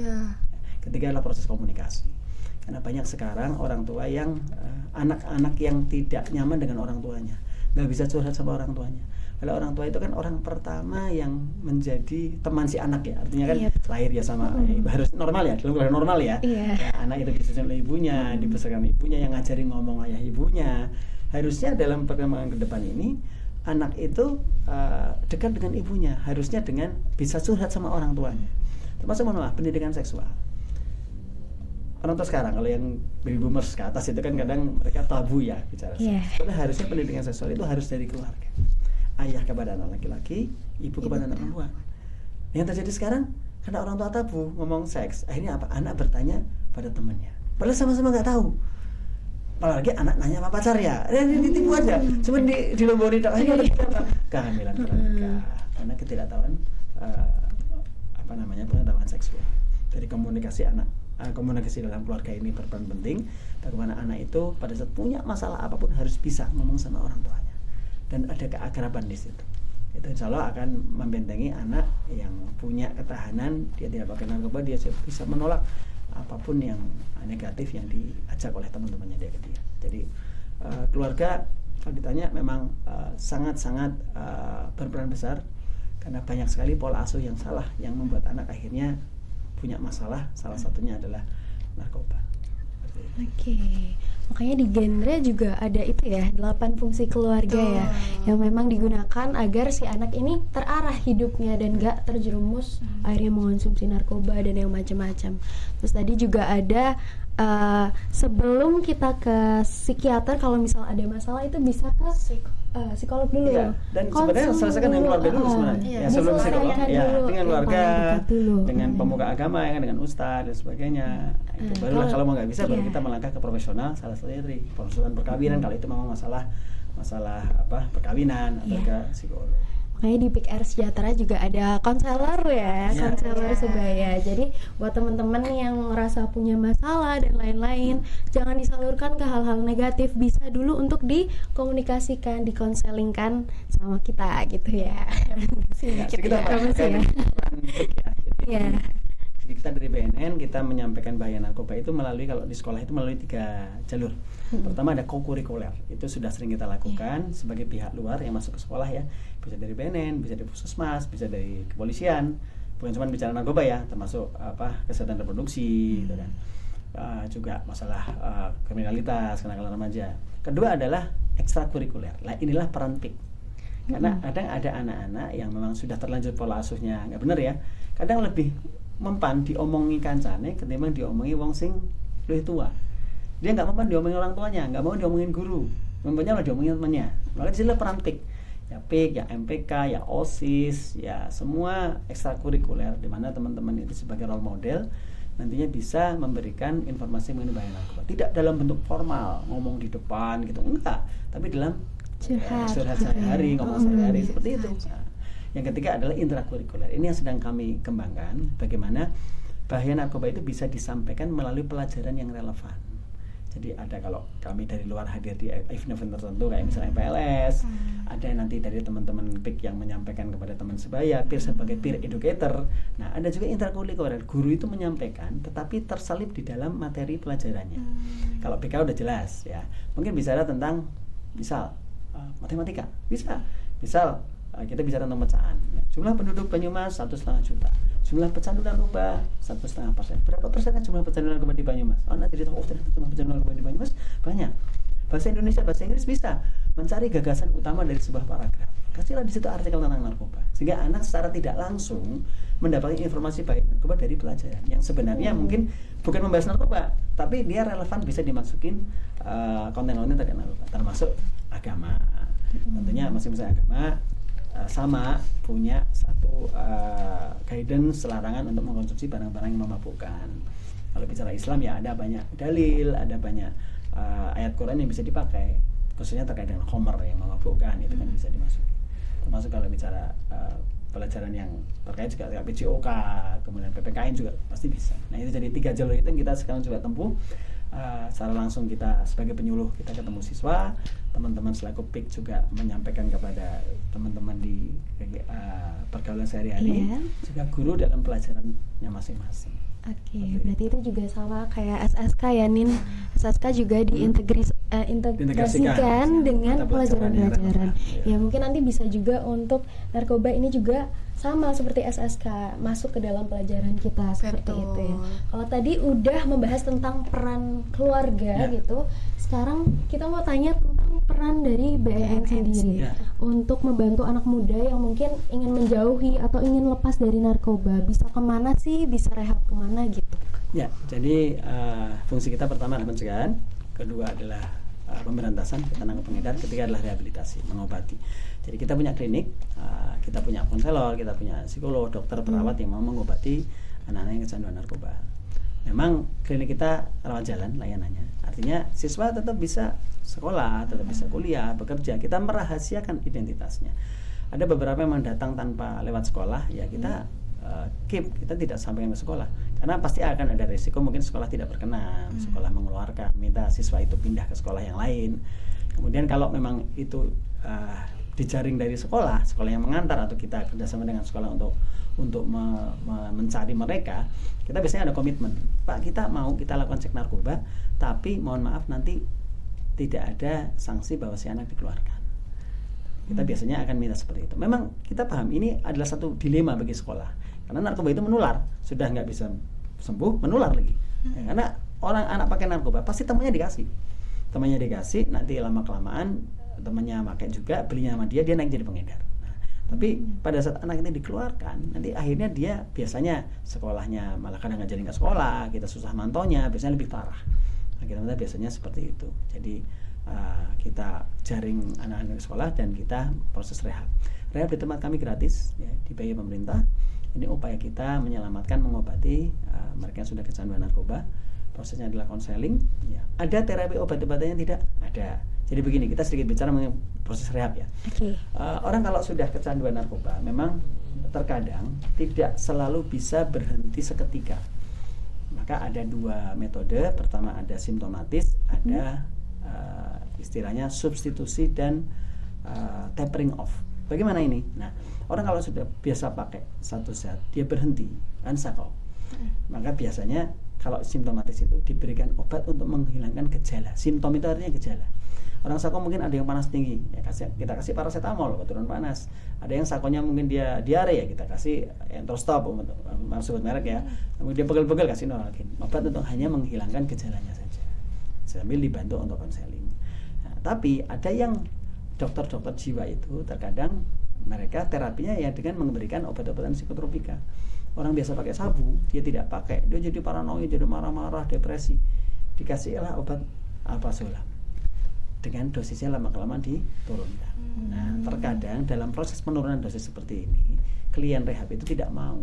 Ketiga adalah proses komunikasi. Karena banyak sekarang orang tua yang anak-anak yang tidak nyaman dengan orang tuanya, nggak bisa curhat sama orang tuanya. Kalau orang tua itu kan orang pertama yang menjadi teman si anak ya, artinya kan lahir ya sama ibu, harus normal ya, dalam keadaan normal ya. Ya, anak itu disusun oleh ibunya, dibesarkan ibunya, yang ngajarin ngomong ayah ibunya. Harusnya dalam perkembangan ke depan ini anak itu dekat dengan ibunya, harusnya dengan bisa curhat sama orang tuanya. Termasuk pendidikan seksual. Orang tua sekarang kalau yang baby boomers ke atas itu kan kadang mereka tabu ya bicara seks. Padahal harusnya pendidikan seksual itu harus dari keluarga. Ayah kepada anak laki-laki, ibu kepada anak perempuan. Yang terjadi sekarang karena orang tua tabu ngomong seks, akhirnya apa? Anak bertanya pada temannya. Padahal sama-sama nggak tahu. Apalagi anak nanya sama pacar ya, ditipu aja. Cuma dilombori tak akhirnya apa? Kehamilan pranikah. Karena ketidaktahuan pengetahuan seksual. Dari komunikasi anak, komunikasi dalam keluarga ini berperan penting. Bagaimana anak itu pada saat punya masalah apapun harus bisa ngomong sama orang tuanya. Dan ada keakraban di situ. Itu insya Allah akan membentengi anak yang punya ketahanan, dia tidak pakai narkoba, dia bisa menolak apapun yang negatif yang diajak oleh teman-temannya dia ke dia. Jadi keluarga kalau ditanya memang sangat-sangat berperan besar karena banyak sekali pola asuh yang salah yang membuat anak akhirnya punya masalah. Salah satunya adalah narkoba. Oke. Makanya di genre juga ada itu ya, 8 fungsi keluarga ya, yang memang digunakan agar si anak ini terarah hidupnya dan gak terjerumus akhirnya mengonsumsi narkoba dan yang macam-macam. Terus tadi juga ada sebelum kita ke psikiater, kalau misal ada masalah itu bisa ke psikolog dulu. Ya, dan sebenarnya selesaikan dengan keluarga dulu sebenarnya. Ya, sebelum psikolog ya, dengan keluarga, dengan pemuka agama ya, dengan ustadz dan sebagainya. Itu barulah kalau mau nggak bisa baru kita melangkah ke profesional, salah satunya dari konsultan perkawinan kalau itu memang masalah perkawinan atau ke psikolog. Makanya di PIK R Sejahtera juga ada konselor ya, konselor sebaya. Jadi buat teman-teman yang merasa punya masalah dan lain-lain, jangan disalurkan ke hal-hal negatif, bisa dulu untuk dikomunikasikan, dikonselingkan sama kita gitu ya. Kita Jadi kita dari BNN kita menyampaikan bahaya narkoba itu melalui, kalau di sekolah itu melalui 3 jalur. Pertama ada co-kurikuler, itu sudah sering kita lakukan sebagai pihak luar yang masuk ke sekolah ya, bisa dari BNN, bisa dari Puskesmas, bisa dari kepolisian, bukan cuma bicara narkoba ya, termasuk kesehatan reproduksi, gitu kan. Juga masalah kriminalitas, kenakalan remaja. Kedua adalah ekstrakurikuler. Lah inilah peran PIK. Karena kadang ada anak-anak yang memang sudah terlanjur pola asuhnya nggak benar ya, kadang lebih mempan diomongi kancane ketimbang diomongi wong sing luwih tua. Dia nggak mempan diomongi orang tuanya, nggak mau diomongin guru, memangnya malah diomongin temannya. Maka di sini peran PIK, ya MPK, ya OSIS, ya semua ekstrakurikuler di mana teman-teman itu sebagai role model nantinya bisa memberikan informasi mengenai bahaya narkoba. Tidak dalam bentuk formal ngomong di depan gitu, enggak, tapi dalam curhat sehari-hari, ngomong sehari-hari seperti itu. Yang ketiga adalah intrakurikuler. Ini yang sedang kami kembangkan, bagaimana bahaya narkoba itu bisa disampaikan melalui pelajaran yang relevan. Jadi ada, kalau kami dari luar hadir di event-event tertentu kayak misalnya PLS, ada nanti dari teman-teman PIK yang menyampaikan kepada teman sebaya, peer sebagai peer educator. Nah, ada juga intrakurikuler, guru itu menyampaikan tetapi terselip di dalam materi pelajarannya. Kalau PK udah jelas ya, mungkin bicara tentang misal matematika, bisa. Misal kita bicara tentang pecahan. Jumlah penduduk Banyumas 1,5 juta. Jumlah pecandu narkoba 1,5%. Berapa persen jumlah pecandu narkoba di Banyumas? Nanti tahu ternyata jumlah pecandu narkoba di Banyumas banyak. Bahasa Indonesia, bahasa Inggris bisa mencari gagasan utama dari sebuah paragraf. Kasihlah di situ artikel tentang narkoba. Sehingga anak secara tidak langsung mendapatkan informasi bahaya narkoba dari pelajaran yang sebenarnya mungkin bukan membahas narkoba, tapi dia relevan, bisa dimasukin konten-konten terkait narkoba, termasuk agama. Tentunya masing-masing agama sama punya satu guidance larangan untuk mengkonsumsi barang-barang yang memabukkan. Kalau bicara Islam ya ada banyak dalil, ada banyak ayat Quran yang bisa dipakai, khususnya terkait dengan khamr yang memabukkan, itu kan bisa dimasuki. Termasuk kalau bicara pelajaran yang terkait juga PJOK, kemudian PPKN juga pasti bisa. Nah itu jadi 3 jalur itu yang kita sekarang juga tempuh secara langsung kita sebagai penyuluh kita ketemu siswa, teman-teman selaku PIK juga menyampaikan kepada teman-teman di pergaulan sehari-hari, juga guru dalam pelajarannya masing-masing. Oke, berarti itu juga sama kayak SSK ya Nin. SSK juga diintegrasikan dengan pelajaran-pelajaran. Ya mungkin nanti bisa juga untuk narkoba ini juga sama seperti SSK masuk ke dalam pelajaran kita seperti itu ya. Kalau tadi udah membahas tentang peran keluarga gitu, sekarang kita mau tanya tentang peran dari BNN sendiri untuk membantu anak muda yang mungkin ingin menjauhi atau ingin lepas dari narkoba. Bisa kemana sih? Bisa rehab kemana gitu? Ya, jadi fungsi kita pertama adalah pencegahan, kedua adalah pemberantasan penangkap pengedar, ketiga adalah rehabilitasi, mengobati. Jadi kita punya klinik, kita punya konselor, kita punya psikolog, dokter, perawat yang mau mengobati anak-anak yang kecanduan narkoba. Memang klinik kita rawat jalan layanannya, artinya siswa tetap bisa sekolah, tetap bisa kuliah, bekerja. Kita merahasiakan identitasnya. Ada beberapa yang datang tanpa lewat sekolah, ya kita kita tidak sampaikan ke sekolah, karena pasti akan ada risiko mungkin sekolah tidak berkenan, sekolah mengeluarkan, minta siswa itu pindah ke sekolah yang lain. Kemudian kalau memang itu dijaring dari sekolah yang mengantar, atau kita kerjasama dengan sekolah untuk mencari mereka, kita biasanya ada komitmen, Pak, kita mau kita lakukan cek narkoba, tapi mohon maaf nanti tidak ada sanksi bahwa si anak dikeluarkan. Kita biasanya akan minta seperti itu. Memang kita paham ini adalah satu dilema bagi sekolah, karena narkoba itu menular, sudah nggak bisa sembuh, menular lagi. Ya, karena anak pakai narkoba pasti temannya dikasih, nanti lama kelamaan temannya pakai juga, belinya sama dia naik jadi pengedar. Tapi pada saat anak ini dikeluarkan, nanti akhirnya dia biasanya sekolahnya malah kadang nggak jadi nggak sekolah, kita susah mantaunya, biasanya lebih parah. Akhirnya biasanya seperti itu. Jadi kita jaring anak-anak sekolah dan kita proses rehab di tempat kami gratis, ya, dibayar pemerintah. Ini upaya kita menyelamatkan, mengobati mereka yang sudah kecanduan narkoba. Prosesnya adalah konseling, ya. Ada terapi obat-obatannya tidak? Ada. Jadi begini, kita sedikit bicara mengenai proses rehab ya. Orang kalau sudah kecanduan narkoba memang terkadang tidak selalu bisa berhenti seketika. Maka ada dua metode. Pertama ada simptomatis, ada istilahnya substitusi dan tapering off. Bagaimana ini? Nah, orang kalau sudah biasa pakai satu zat, dia berhenti, kan sakau. Maka biasanya kalau simptomatis itu diberikan obat untuk menghilangkan gejala. Simptom itu artinya gejala. Orang sakau mungkin ada yang panas tinggi, ya kita kasih paracetamol buat turun panas. Ada yang sakonya mungkin dia diare, ya kita kasih Entrostop, sebut merek ya. Kemudian dia pegel-pegel kasih Noralgin. Obat untuk hanya menghilangkan gejalanya saja, sambil dibantu untuk konseling. Nah, tapi ada yang dokter-dokter jiwa itu terkadang mereka terapinya ya dengan memberikan obat-obatan psikotropika. Orang biasa pakai sabu, dia tidak pakai, dia jadi paranoid, jadi marah-marah, depresi. Dikasihlah obat alprazolam, dengan dosisnya lama-kelamaan diturunkan. Nah, terkadang dalam proses penurunan dosis seperti ini, klien rehab itu tidak mau,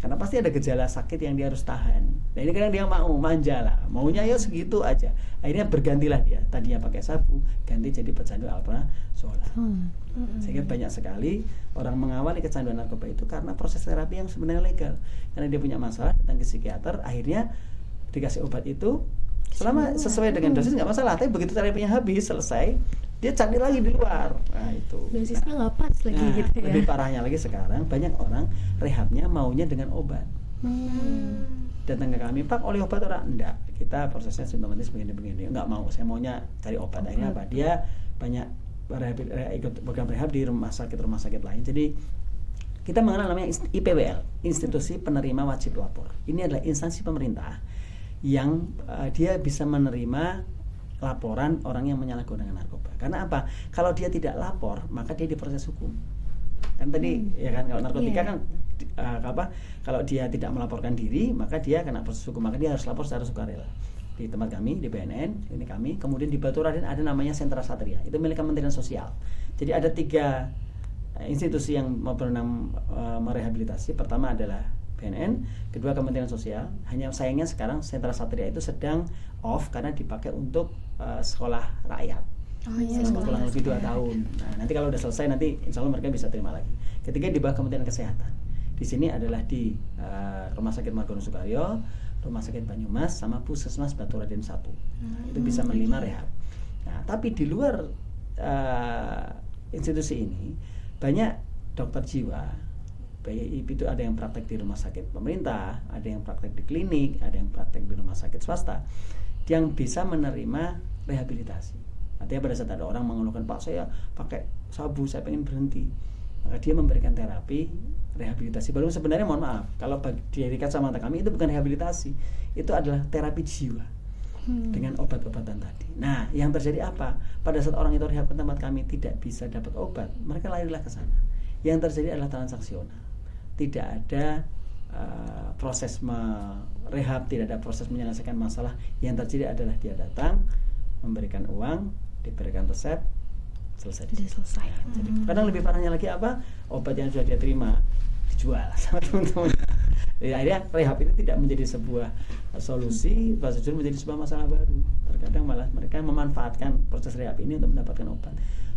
karena pasti ada gejala sakit yang dia harus tahan. Nah, ini kadang dia mau manja lah, maunya ya segitu aja. Akhirnya bergantilah dia, tadinya pakai sabu, ganti jadi pecandu alprazolam. Sehingga banyak sekali orang mengawali kecanduan narkoba itu karena proses terapi yang sebenarnya legal. Karena dia punya masalah, datang ke psikiater, akhirnya dikasih obat itu, selama sesuai dengan dosis nggak masalah. Tapi begitu terapinya habis, selesai, dia cari lagi di luar. Nah, itu dosisnya nggak pas lagi gitu ya. Lebih parahnya lagi sekarang banyak orang rehabnya maunya dengan obat. Datang ke kami, Pak, oleh obat orang? Enggak, kita prosesnya simptomatis begini-begini. Enggak mau, saya maunya cari obat. Akhirnya apa? Dia banyak ikut program rehab di rumah sakit lain. Jadi kita mengenal namanya IPWL, Institusi Penerima Wajib Lapor. Ini adalah instansi pemerintah yang dia bisa menerima laporan orang yang menyalahgunakan narkoba. Karena apa? Kalau dia tidak lapor, maka dia diproses hukum. Kan tadi ya kan, kalau narkotika kan kalau dia tidak melaporkan diri, maka dia kena proses hukum, maka dia harus lapor secara sukarela. Di tempat kami, di BNN, ini kami. Kemudian di Batu Raden ada namanya Sentra Satria, itu milik Kementerian Sosial. Jadi ada 3 institusi yang berwenang merehabilitasi. Pertama adalah BNN, kedua Kementerian Sosial. Hanya sayangnya sekarang Sentra Satria itu sedang off karena dipakai untuk sekolah rakyat. Kurang lebih 2 tahun. Nah, nanti kalau udah selesai, nanti insya Allah mereka bisa terima lagi. Ketiga di bawah Kementerian Kesehatan. Di sini adalah di Rumah Sakit Margono Soekario, Rumah Sakit Banyumas sama Puskesmas Batu Raden 1. Itu bisa menerima rehab. Nah, tapi di luar institusi ini banyak dokter jiwa. Itu ada yang praktek di rumah sakit pemerintah, ada yang praktek di klinik, ada yang praktek di rumah sakit swasta yang bisa menerima rehabilitasi. Artinya pada saat ada orang mengeluhkan, Pak saya pakai sabu, saya pengen berhenti, maka dia memberikan terapi rehabilitasi. Baru sebenarnya mohon maaf, kalau di kacamata kami itu bukan rehabilitasi, itu adalah terapi jiwa dengan obat-obatan tadi. Nah, yang terjadi apa? Pada saat orang itu rehab ke tempat kami tidak bisa dapat obat, mereka larilah ke sana. Yang terjadi adalah transaksional. Tidak ada proses merehab, tidak ada proses menyelesaikan masalah. Yang terjadi adalah dia datang, memberikan uang, diberikan resep, selesai. Jadi kadang lebih parahnya lagi apa? Obat yang sudah dia terima dijual sama teman-teman. Jadi akhirnya rehab itu tidak menjadi sebuah solusi, justru menjadi sebuah masalah baru. Terkadang malah mereka memanfaatkan proses rehab ini untuk mendapatkan obat.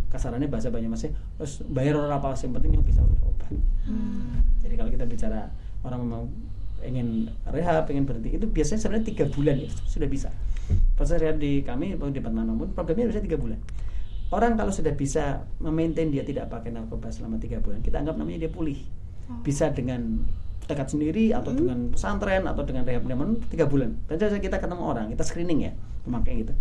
Kasarannya bahasa Banyumasnya, terus bayar orang apa, yang penting yang bisa obat. Jadi kalau kita bicara orang memang ingin rehab, ingin berhenti, itu biasanya sebenarnya 3 bulan itu sudah bisa. Proses rehab di kami di tempat manapun programnya biasanya 3 bulan. Orang kalau sudah bisa memaintain dia tidak pakai narkoba selama 3 bulan, kita anggap namanya dia pulih. Bisa dengan tekad sendiri atau dengan pesantren atau dengan rehab 3 bulan. Dan kita ketemu orang, kita screening ya, memakai gitu.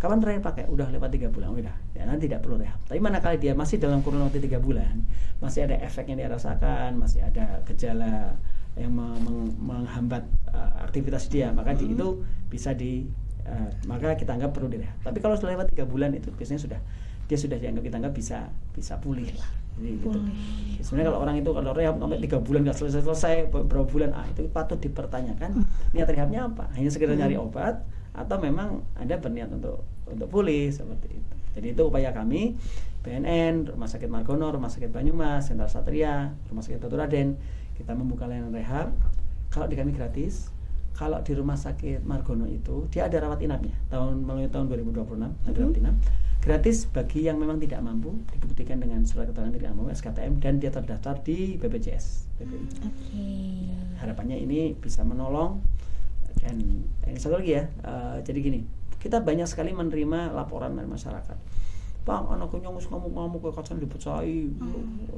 Kapan terakhir pakai? Udah lewat 3 bulan, udah. Ya, nanti tidak perlu rehab. Tapi manakala dia masih dalam kurun waktu 3 bulan, masih ada efek yang dia rasakan, masih ada gejala yang menghambat aktivitas dia, maka itu bisa maka kita anggap perlu direhab. Tapi kalau sudah lewat 3 bulan itu biasanya dia sudah kita anggap bisa pulih lah. Jadi gitu. Sebenarnya kalau orang itu kalau rehab sampai 3 bulan nggak selesai berapa bulan, itu patut dipertanyakan niat rehabnya apa? Hanya sekedar nyari obat atau memang ada berniat untuk pulih seperti itu. Jadi itu upaya kami BNN, Rumah Sakit Margono, Rumah Sakit Banyumas, Sentral Satria, Rumah Sakit Batu Raden, kita membuka layanan rehab. Kalau di kami gratis. Kalau di Rumah Sakit Margono itu dia ada rawat inapnya. Melalui tahun 2026 ada rawat inap gratis bagi yang memang tidak mampu, dibuktikan dengan surat keterangan tidak mampu SKTM dan dia terdaftar di BPJS. Harapannya ini bisa menolong. Dan satu lagi ya, jadi gini, kita banyak sekali menerima laporan dari masyarakat. Pak, anaknya ngamuk-ngamuk ke kacan dipecai.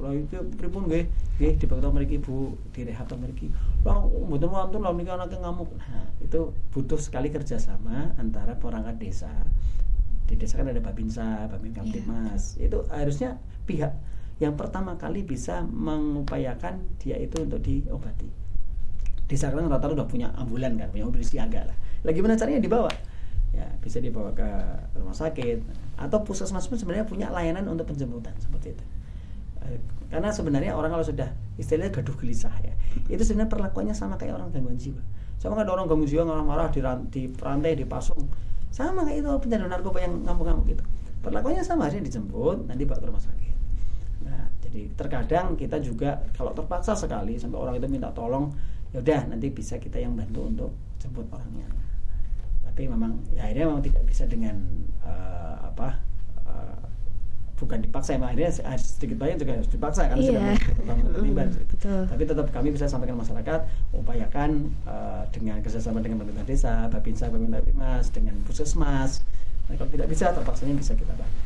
Lah iki pripun nggih? Nggih dibekto mriki Bu, direhab mriki. Lah mboten wonten lho niki anake ngamuk. Nah, itu butuh sekali kerjasama antara perangkat desa. Di desa kan ada Babinsa, Babin Kamtibmas. Itu harusnya pihak yang pertama kali bisa mengupayakan dia itu untuk diobati. Desa kan rata-rata udah punya ambulan kan, punya mobil siaga lah. Lagi gimana caranya dibawa? Ya, bisa dibawa ke rumah sakit atau puskesmas pun sebenarnya punya layanan untuk penjemputan seperti itu. Karena sebenarnya orang kalau sudah istilahnya gaduh gelisah ya, itu sebenarnya perlakuannya sama kayak orang gangguan jiwa. Sama kan ada orang gangguan jiwa marah-marah di rantai, dipasung. Sama kayak itu pecandu narkoba yang ngamuk-ngamuk gitu. Perlakuannya sama, harusnya dijemput, nanti bawa ke rumah sakit. Nah, jadi terkadang kita juga kalau terpaksa sekali sampai orang itu minta tolong, ya udah nanti bisa kita yang bantu untuk jemput orangnya. Tapi memang ya akhirnya memang tidak bisa dengan bukan dipaksa, emang akhirnya sedikit banyak juga harus dipaksa kan sudah terlibat. Tapi tetap kami bisa sampaikan masyarakat, upayakan dengan kerjasama dengan pemerintah desa, Babinsa, Babin Mas, dengan puskesmas. Nah, kalau tidak bisa terpaksanya bisa kita bantu.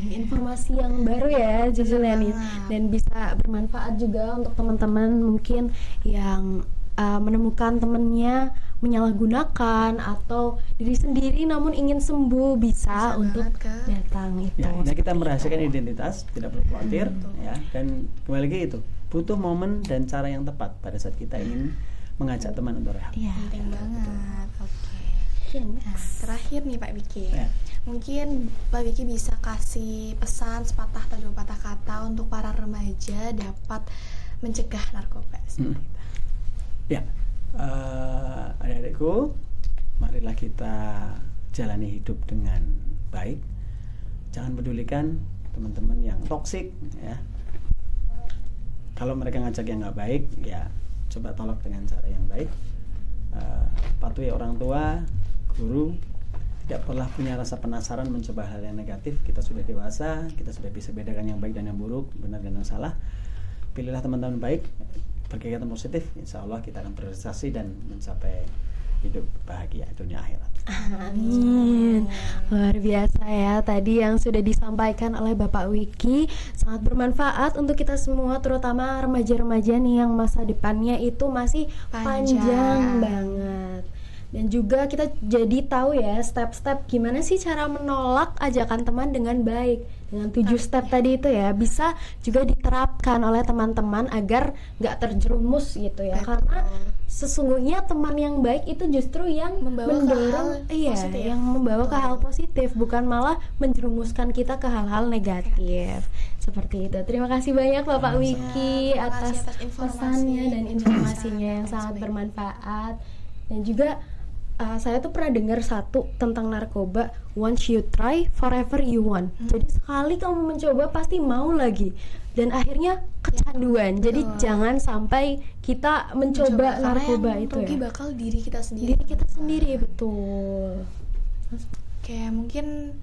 Informasi yang baru ya jujur ya nih, dan bisa bermanfaat juga untuk teman-teman mungkin yang menemukan temennya menyalahgunakan atau diri sendiri namun ingin sembuh bisa untuk datang itu. Ya, nah kita merahasiakan identitas, tidak perlu khawatir ya, dan kembali lagi itu butuh momen dan cara yang tepat pada saat kita ingin mengajak teman untuk rehab. Ya, penting banget. Oke. Nah, terakhir nih Pak Wiki. Ya. Mungkin Pak Wiki bisa kasih pesan sepatah atau 2 patah kata untuk para remaja dapat mencegah narkoba. Ya, adik-adikku, marilah kita jalani hidup dengan baik. Jangan pedulikan teman-teman yang toksik ya. Kalau mereka ngajak yang nggak baik, ya coba tolak dengan cara yang baik. Patuhi orang tua, guru. Tidak pernah punya rasa penasaran mencoba hal yang negatif. Kita sudah dewasa, kita sudah bisa bedakan yang baik dan yang buruk, benar dan yang salah. Pilihlah teman-teman baik, berkegiatan positif, insya Allah kita akan berprestasi dan mencapai hidup bahagia dunia akhirat. Amin. Luar biasa ya tadi yang sudah disampaikan oleh Bapak Wiki, sangat bermanfaat untuk kita semua, terutama remaja-remaja nih yang masa depannya itu masih panjang banget. Dan juga kita jadi tahu ya step-step gimana sih cara menolak ajakan teman dengan baik. Dengan 7 step tadi itu ya bisa juga diterapkan oleh teman-teman agar nggak terjerumus gitu ya. Karena sesungguhnya teman yang baik itu justru yang Membawa ke mendorong, hal positif. yang membawa ke hal positif, bukan malah menjerumuskan kita ke hal-hal negatif. Seperti itu. Terima kasih banyak Bapak Wiki Terima kasih atas atas informasi pesannya dan informasinya yang sangat sangat baik. bermanfaat. Dan juga saya tuh pernah dengar satu tentang narkoba, once you try, forever you want. Jadi sekali kamu mencoba pasti mau lagi, dan akhirnya kecanduan. Jadi jangan sampai kita mencoba Karena narkoba yang itu rugi ya. bakal diri kita sendiri. Diri kita sendiri, betul. Oke, mungkin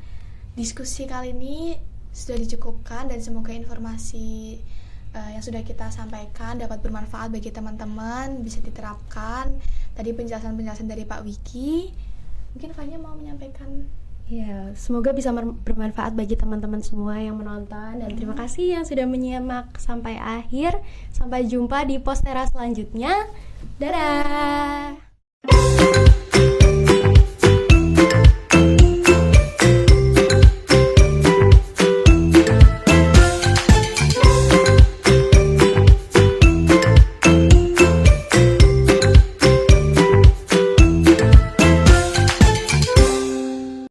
diskusi kali ini sudah dicukupkan dan semoga informasi yang sudah kita sampaikan dapat bermanfaat bagi teman-teman, bisa diterapkan. Tadi penjelasan-penjelasan dari Pak Wiki. Mungkin Fanya mau menyampaikan. Ya, semoga bisa bermanfaat bagi teman-teman semua yang menonton, dan terima kasih yang sudah menyimak sampai akhir. Sampai jumpa di Postera selanjutnya. Dadah.